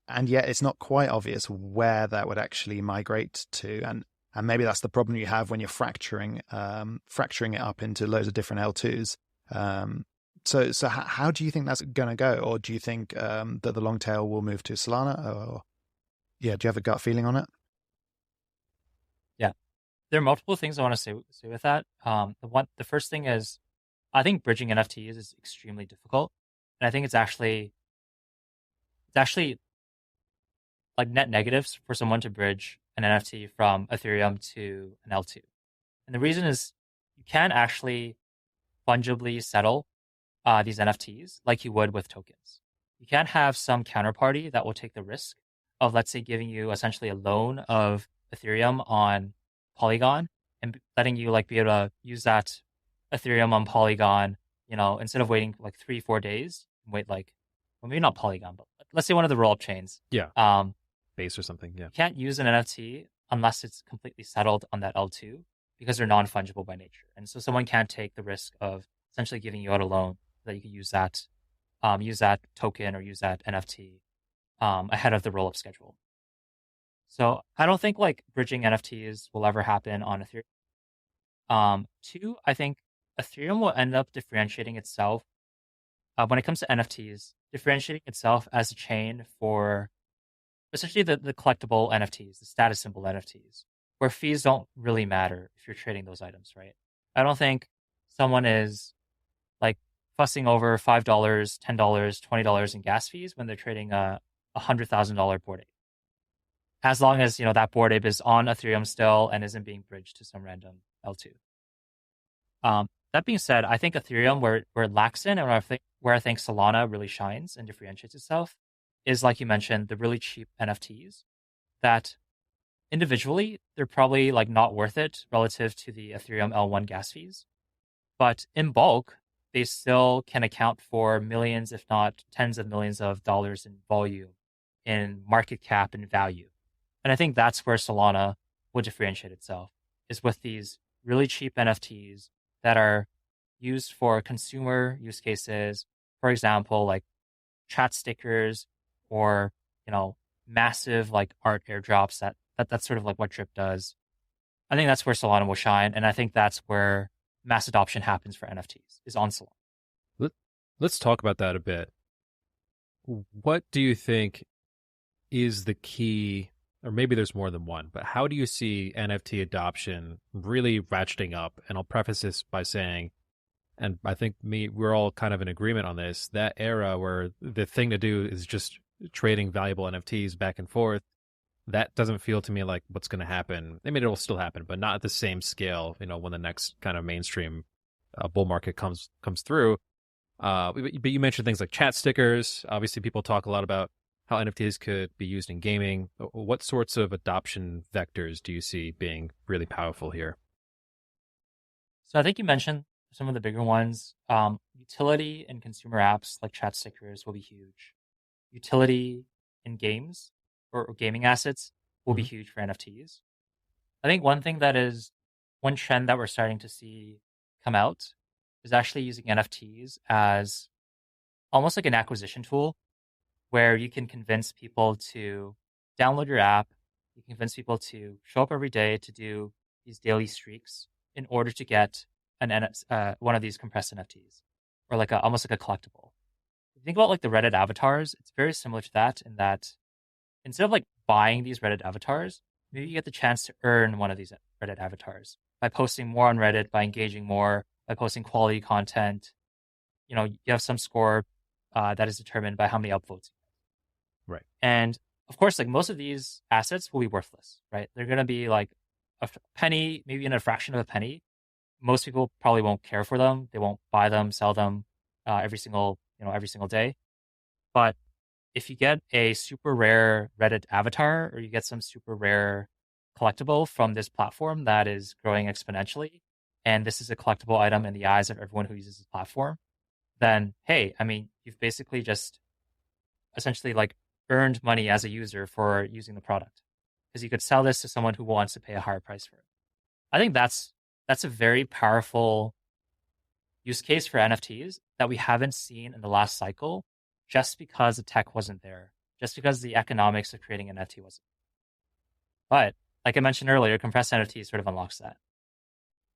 And yet it's not quite obvious where that would actually migrate to. And maybe that's the problem you have when you're fracturing it up into loads of different L2s. So how do you think that's going to go? Or do you think that the long tail will move to Solana? Or do you have a gut feeling on it? Yeah, there are multiple things I want to say with that. The first thing is, I think bridging NFTs is extremely difficult, and I think it's actually like net negatives for someone to bridge an NFT from Ethereum to an L2. And the reason is you can actually fungibly settle these NFTs like you would with tokens. You can have some counterparty that will take the risk of, let's say, giving you essentially a loan of Ethereum on Polygon and letting you like be able to use that Ethereum on Polygon, instead of waiting like 3-4 days, wait like, well, maybe not Polygon, but let's say one of the roll-up chains. Yeah. Base or something. Yeah. You can't use an NFT unless it's completely settled on that L2 because they're non-fungible by nature. And so someone can't take the risk of essentially giving you out a loan that you can use that token or use that NFT ahead of the roll-up schedule. So I don't think like bridging NFTs will ever happen on Ethereum. Two, I think Ethereum will end up differentiating itself when it comes to NFTs, differentiating itself as a chain for essentially the collectible NFTs, the status symbol NFTs, where fees don't really matter if you're trading those items, right? I don't think someone is like fussing over $5, $10, $20 in gas fees when they're trading a $100,000 Bored Ape. As long as, that Bored Ape is on Ethereum still and isn't being bridged to some random L2. That being said, I think Ethereum, where it lacks in, and where I think Solana really shines and differentiates itself, is like you mentioned, the really cheap NFTs that individually they're probably like not worth it relative to the Ethereum L1 gas fees, but in bulk they still can account for millions, if not tens of millions of dollars in volume, in market cap and value. And I think that's where Solana will differentiate itself, is with these really cheap NFTs that are used for consumer use cases, for example, like chat stickers or, massive like art airdrops that's sort of like what Drip does. I think that's where Solana will shine. And I think that's where mass adoption happens for NFTs, is on Solana. Let's talk about that a bit. What do you think is the key, or maybe there's more than one, but how do you see NFT adoption really ratcheting up? And I'll preface this by saying, and I think we're all kind of in agreement on this, that era where the thing to do is just trading valuable NFTs back and forth, that doesn't feel to me like what's going to happen. I mean, it'll still happen, but not at the same scale, when the next kind of mainstream bull market comes through. But you mentioned things like chat stickers. Obviously, people talk a lot about how NFTs could be used in gaming. What sorts of adoption vectors do you see being really powerful here? So I think you mentioned some of the bigger ones. Utility and consumer apps like chat stickers will be huge. Utility in games or gaming assets will be Hmm. huge for NFTs. I think one trend that we're starting to see come out is actually using NFTs as almost like an acquisition tool where you can convince people to download your app. You can convince people to show up every day to do these daily streaks in order to get one of these compressed NFTs or almost like a collectible. If you think about like the Reddit avatars, it's very similar to that in that instead of like buying these Reddit avatars, maybe you get the chance to earn one of these Reddit avatars by posting more on Reddit, by engaging more, by posting quality content. You have some score that is determined by how many upvotes. Right. And of course, like most of these assets will be worthless, right? They're going to be like penny, maybe in a fraction of a penny. Most people probably won't care for them. They won't buy them, sell them every single day. But if you get a super rare Reddit avatar or you get some super rare collectible from this platform that is growing exponentially, and this is a collectible item in the eyes of everyone who uses this platform, then hey, I mean, you've basically just essentially like earned money as a user for using the product because you could sell this to someone who wants to pay a higher price for it. I think that's a very powerful use case for NFTs that we haven't seen in the last cycle just because the tech wasn't there, just because the economics of creating an NFT wasn't. But like I mentioned earlier, compressed NFT sort of unlocks that.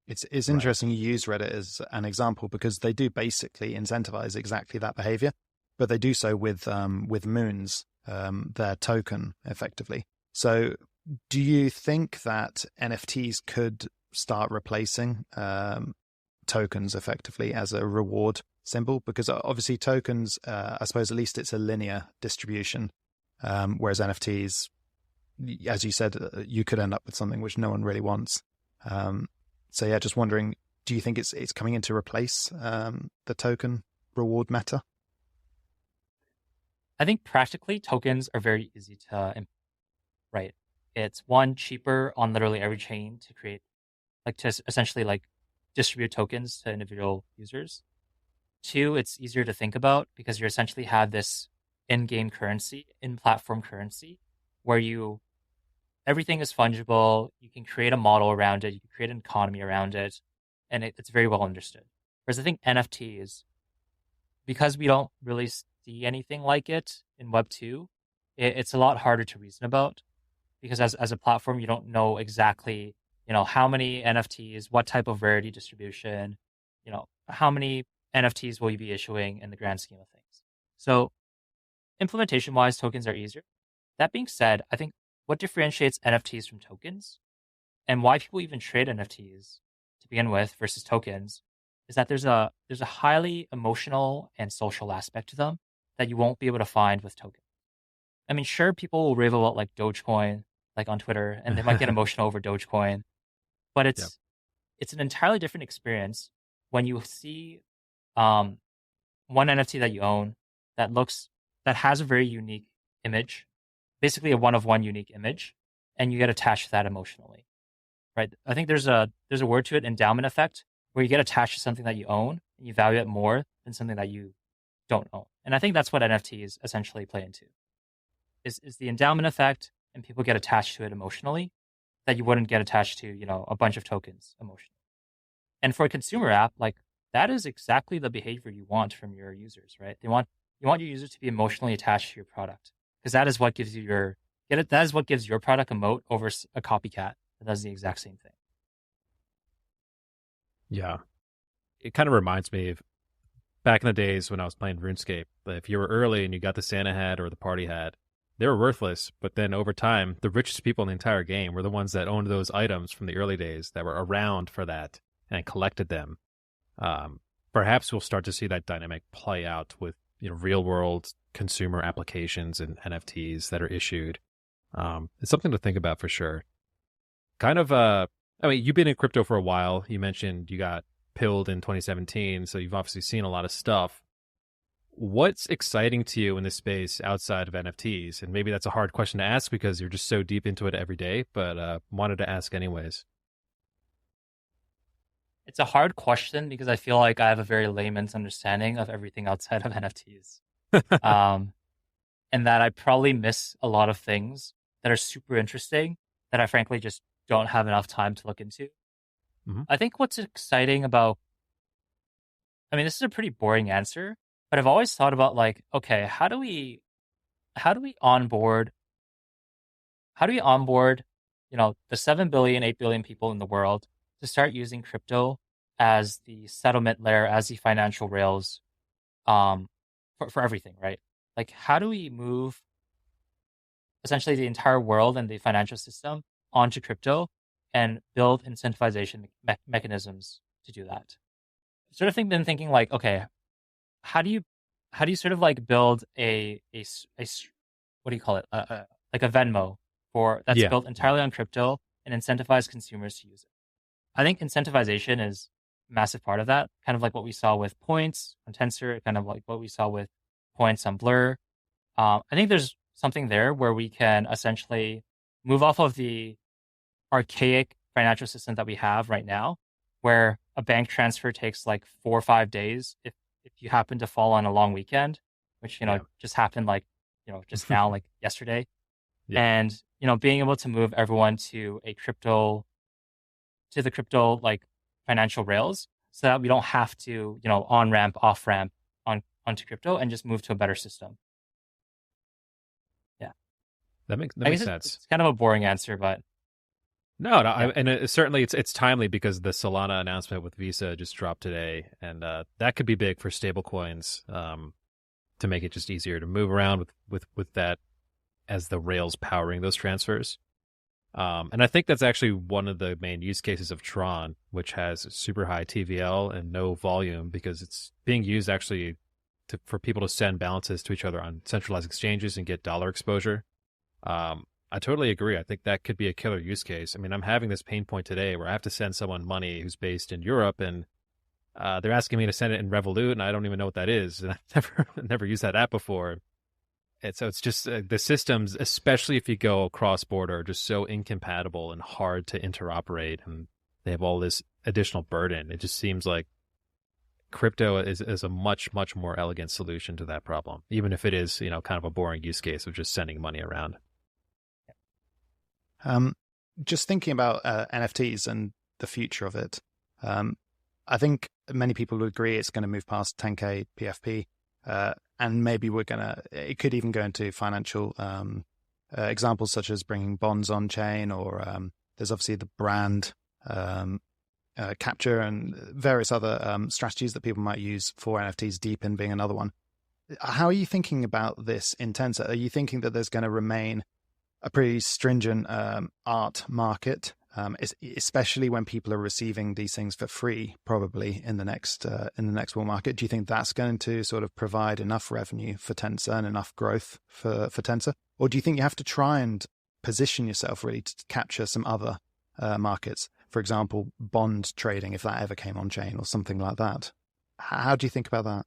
It's Right. interesting you use Reddit as an example because they do basically incentivize exactly that behavior, but they do so with Moons, their token, effectively. So, do you think that NFTs could start replacing tokens effectively as a reward symbol? Because obviously tokens, I suppose at least it's a linear distribution, whereas NFTs, as you said, you could end up with something which no one really wants. So yeah, just wondering, do you think it's coming in to replace the token reward meta? I think practically tokens are very easy to write. It's one cheaper on literally every chain to create, like to essentially like distribute tokens to individual users. Two, it's easier to think about because you essentially have this in-game currency, in-platform currency, where everything is fungible. You can create a model around it. You can create an economy around it, and it's very well understood. Whereas I think NFTs, because we don't really see anything like it in Web 2, it's a lot harder to reason about because as a platform, you don't know exactly, how many NFTs, what type of rarity distribution, how many NFTs will you be issuing in the grand scheme of things. So implementation wise, tokens are easier. That being said, I think what differentiates NFTs from tokens and why people even trade NFTs to begin with versus tokens is that there's a highly emotional and social aspect to them that you won't be able to find with tokens. I mean, sure, people will rave about like Dogecoin, like on Twitter, and they might get emotional over Dogecoin, but Yep. it's an entirely different experience when you see um, one NFT that you own that has a very unique image, basically a one of one unique image, and you get attached to that emotionally, right? I think there's a word to it, endowment effect, where you get attached to something that you own and you value it more than something that you don't own. And I think that's what NFTs essentially play into is the endowment effect, and people get attached to it emotionally that you wouldn't get attached to, a bunch of tokens emotionally. And for a consumer app, like that is exactly the behavior you want from your users, right? You want your users to be emotionally attached to your product because that is what gives you that is what gives your product a moat over a copycat that does the exact same thing. Yeah. It kind of reminds me of back in the days when I was playing RuneScape. If you were early and you got the Santa hat or the party hat, they were worthless. But then over time, the richest people in the entire game were the ones that owned those items from the early days that were around for that and collected them. Um, Perhaps we'll start to see that dynamic play out with real world consumer applications and NFTs that are issued. It's something to think about for sure. Kind of, I mean, you've been in crypto for a while. You mentioned you got pilled in 2017, so you've obviously seen a lot of stuff. what's exciting to you in this space outside of NFTs? And maybe that's a hard question to ask because you're just so deep into it every day, but wanted to ask anyways. It's a hard question because I feel like I have a very layman's understanding of everything outside of NFTs. Um, and that I probably miss a lot of things that are super interesting that I frankly just don't have enough time to look into. Mhm. I think what's exciting about, I mean, this is a pretty boring answer, but I've always thought about like, okay, how do we onboard, how do we onboard, the 7 billion, 8 billion people in the world to start using crypto as the settlement layer, as the financial rails, um, for everything, right? Like, how do we move essentially the entire world and the financial system onto crypto and build incentivization mechanisms to do that? Sort of been thinking like, okay, how do you sort of like build what do you call it, like a Venmo for that's Yeah. built entirely on crypto and incentivize consumers to use it? I think incentivization is a massive part of that, kind of like what we saw with points on Tensor, kind of like what we saw with points on Blur. I think there's something there where we can essentially move off of the archaic financial system that we have right now, where a bank transfer takes like 4 or 5 days if you happen to fall on a long weekend, which Yeah. just happened like just now, like yesterday, Yeah. and being able to move everyone to the crypto like financial rails, so that we don't have to on ramp off ramp onto crypto and just move to a better system. Yeah. That I makes guess sense. it's kind of a boring answer, but No, yeah. and certainly it's timely because the Solana announcement with Visa just dropped today, and that could be big for stablecoins, to make it just easier to move around with that as the rails powering those transfers. And I think that's actually one of the main use cases of Tron, which has super high TVL and no volume because it's being used actually for people to send balances to each other on centralized exchanges and get dollar exposure. I totally agree. I think that could be a killer use case. I mean, I'm having this pain point today where I have to send someone money who's based in Europe, and they're asking me to send it in Revolut, and I don't even know what that is, and I've never used that app before. And so it's just the systems, especially if you go cross border, are just so incompatible and hard to interoperate, and they have all this additional burden. It just seems like crypto is a much more elegant solution to that problem, even if it is kind of a boring use case of just sending money around. Um, just thinking about NFTs and the future of it, um, I think many people would agree it's going to move past 10K PFP, and maybe it could even go into financial examples such as bringing bonds on chain, or there's obviously the brand capture and various other strategies that people might use for NFTs, deepen being another one. How are you thinking about this in Tensor? Are you thinking that there's going to remain a pretty stringent art market, especially when people are receiving these things for free, probably in the next bull market? Do you think that's going to sort of provide enough revenue for Tensor and enough growth for Tensor, or do you think you have to try and position yourself really to capture some other markets? For example, bond trading, if that ever came on chain or something like that. How do you think about that?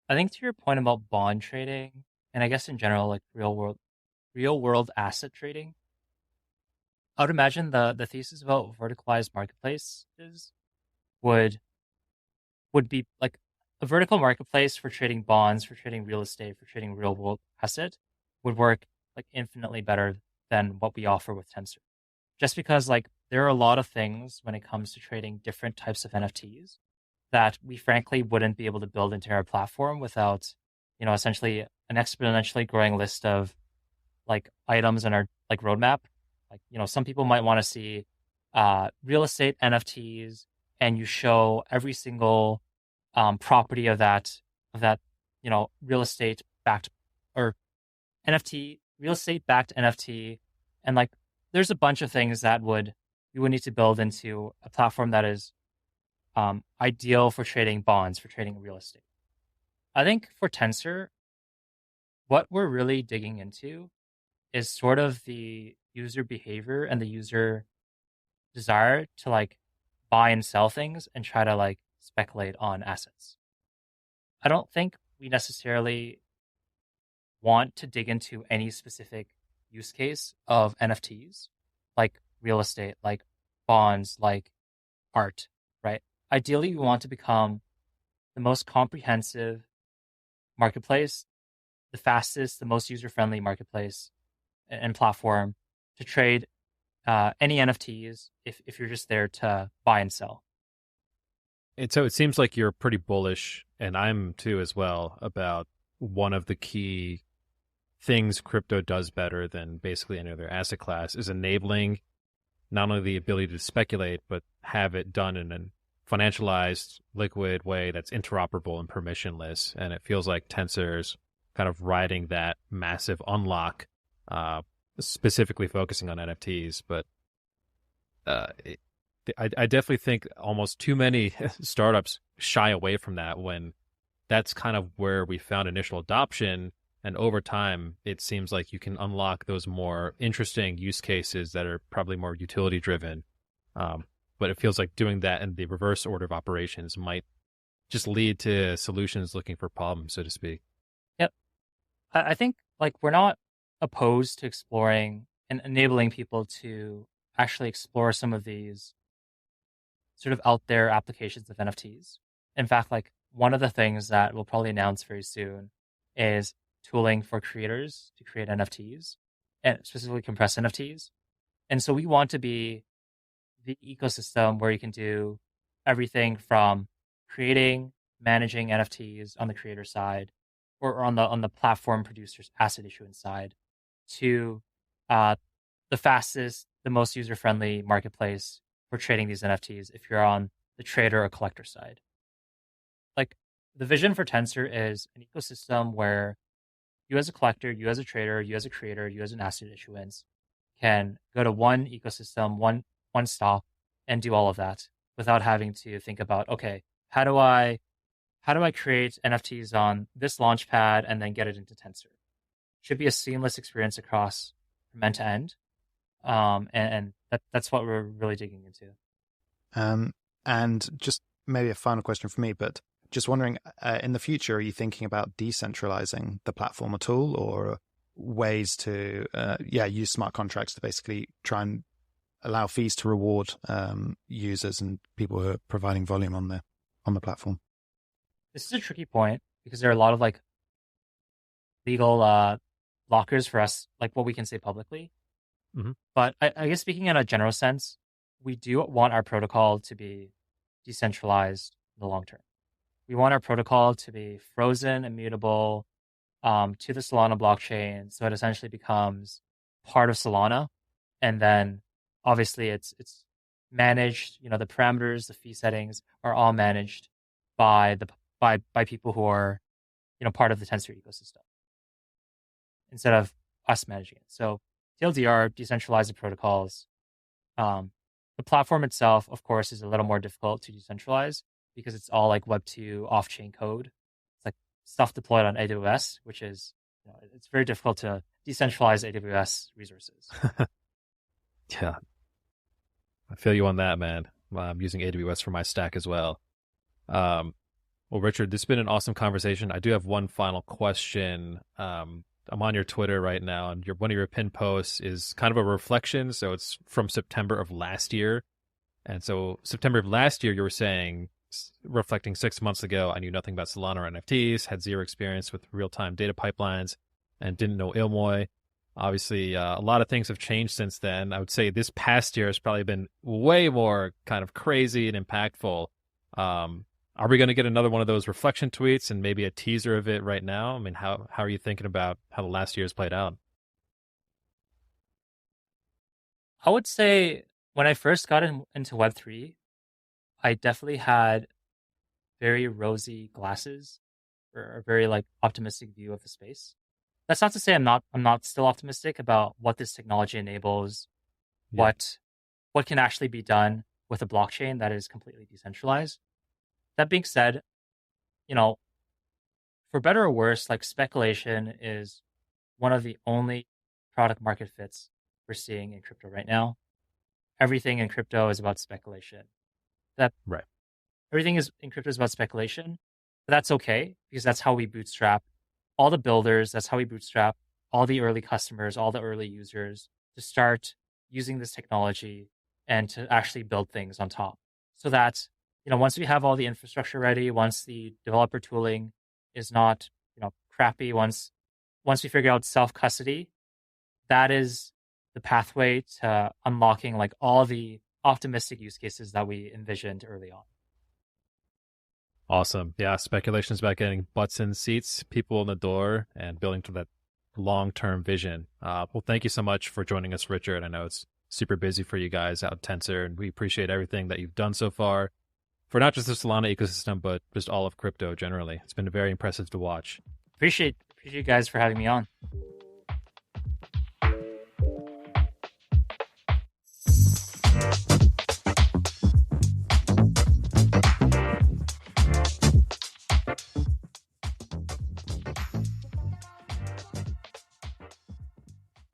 I think to your point about bond trading, and I guess in general, like real world asset trading, I would imagine the thesis about verticalized marketplaces would be like a vertical marketplace for trading bonds, for trading real estate, for trading real world asset would work like infinitely better than what we offer with Tensor. Just because like there are a lot of things when it comes to trading different types of NFTs that we frankly wouldn't be able to build into our platform without, essentially an exponentially growing list of like items in our like roadmap. Like, some people might want to see real estate NFTs, and you show every single property of that, real estate backed or NFT, real estate backed NFT. And like there's a bunch of things that you would need to build into a platform that is ideal for trading bonds, for trading real estate. I think for Tensor, what we're really digging into is sort of the user behavior and the user desire to like buy and sell things and try to like speculate on assets. I don't think we necessarily want to dig into any specific use case of NFTs, like real estate, like bonds, like art, right? Ideally, we want to become the most comprehensive marketplace, the fastest, the most user-friendly marketplace and platform to trade any NFTs if you're just there to buy and sell. And so it seems like you're pretty bullish, and I'm too as well, about one of the key things crypto does better than basically any other asset class is enabling not only the ability to speculate, but have it done in a financialized, liquid way that's interoperable and permissionless. And it feels like Tensor's kind of riding that massive unlock, specifically focusing on NFTs. But I definitely think almost too many startups shy away from that when that's kind of where we found initial adoption. And over time, it seems like you can unlock those more interesting use cases that are probably more utility driven. But it feels like doing that in the reverse order of operations might just lead to solutions looking for problems, so to speak. Yep. I think like we're not opposed to exploring and enabling people to actually explore some of these sort of out there applications of NFTs. In fact, like one of the things that we'll probably announce very soon is tooling for creators to create NFTs and specifically compressed NFTs. And so we want to be the ecosystem where you can do everything from creating, managing NFTs on the creator side or on the platform producer's asset issuance side to uh, the fastest, the most user friendly marketplace for trading these NFTs if you're on the trader or collector side. Like the vision for Tensor is an ecosystem where you as a collector, you as a trader, you as a creator, you as an asset issuance can go to one ecosystem, one stop, and do all of that without having to think about, okay, how do I create NFTs on this launch pad and then get it into Tensor? Should be a seamless experience across from end to end. And that's what we're really digging into. And just maybe a final question for me, but just wondering, in the future, are you thinking about decentralizing the platform at all, or ways to, use smart contracts to basically try and allow fees to reward users and people who are providing volume on the platform? This is a tricky point because there are a lot of like legal blockers for us, like what we can say publicly. Mm-hmm. But I guess speaking in a general sense, we do want our protocol to be decentralized in the long term. We want our protocol to be frozen, immutable to the Solana blockchain, so it essentially becomes part of Solana, and then obviously it's managed. You know, the parameters, the fee settings are all managed by by people who are part of the Tensor ecosystem instead of us managing it. So TLDR, decentralized protocols. The platform itself, of course, is a little more difficult to decentralize because it's all like Web2 off-chain code. It's like stuff deployed on AWS, which is, it's very difficult to decentralize AWS resources. Yeah, I feel you on that, man. I'm using AWS for my stack as well. Well, Richard, this has been an awesome conversation. I do have one final question. I'm on your Twitter right now, and one of your pinned posts is kind of a reflection. So it's from September of last year. And so September of last year, you were saying, reflecting 6 months ago, I knew nothing about Solana or NFTs, had zero experience with real-time data pipelines, and didn't know Ilmoy. Obviously, a lot of things have changed since then. I would say this past year has probably been way more kind of crazy and impactful. Are we going to get another one of those reflection tweets and maybe a teaser of it right now? I mean, how are you thinking about how the last year's played out? I would say when I first got into Web3, I definitely had very rosy glasses or a very like optimistic view of the space. That's not to say I'm not still optimistic about what this technology enables, Yeah. what can actually be done with a blockchain that is completely decentralized. That being said, for better or worse, like speculation is one of the only product market fits we're seeing in crypto right now. Everything in crypto is about speculation. That Right. everything is in crypto is about speculation. But that's okay because that's how we bootstrap all the builders. That's how we bootstrap all the early customers, all the early users to start using this technology and to actually build things on top. So that, once we have all the infrastructure ready, once the developer tooling is not, crappy, once we figure out self-custody, that is the pathway to unlocking like all the optimistic use cases that we envisioned early on. Awesome. Yeah, speculations about getting butts in seats, people in the door, and building to that long-term vision. Well, thank you so much for joining us, Richard. I know it's super busy for you guys out at Tensor, and we appreciate everything that you've done so far for not just the Solana ecosystem, but just all of crypto generally. It's been very impressive to watch. Appreciate you guys for having me on.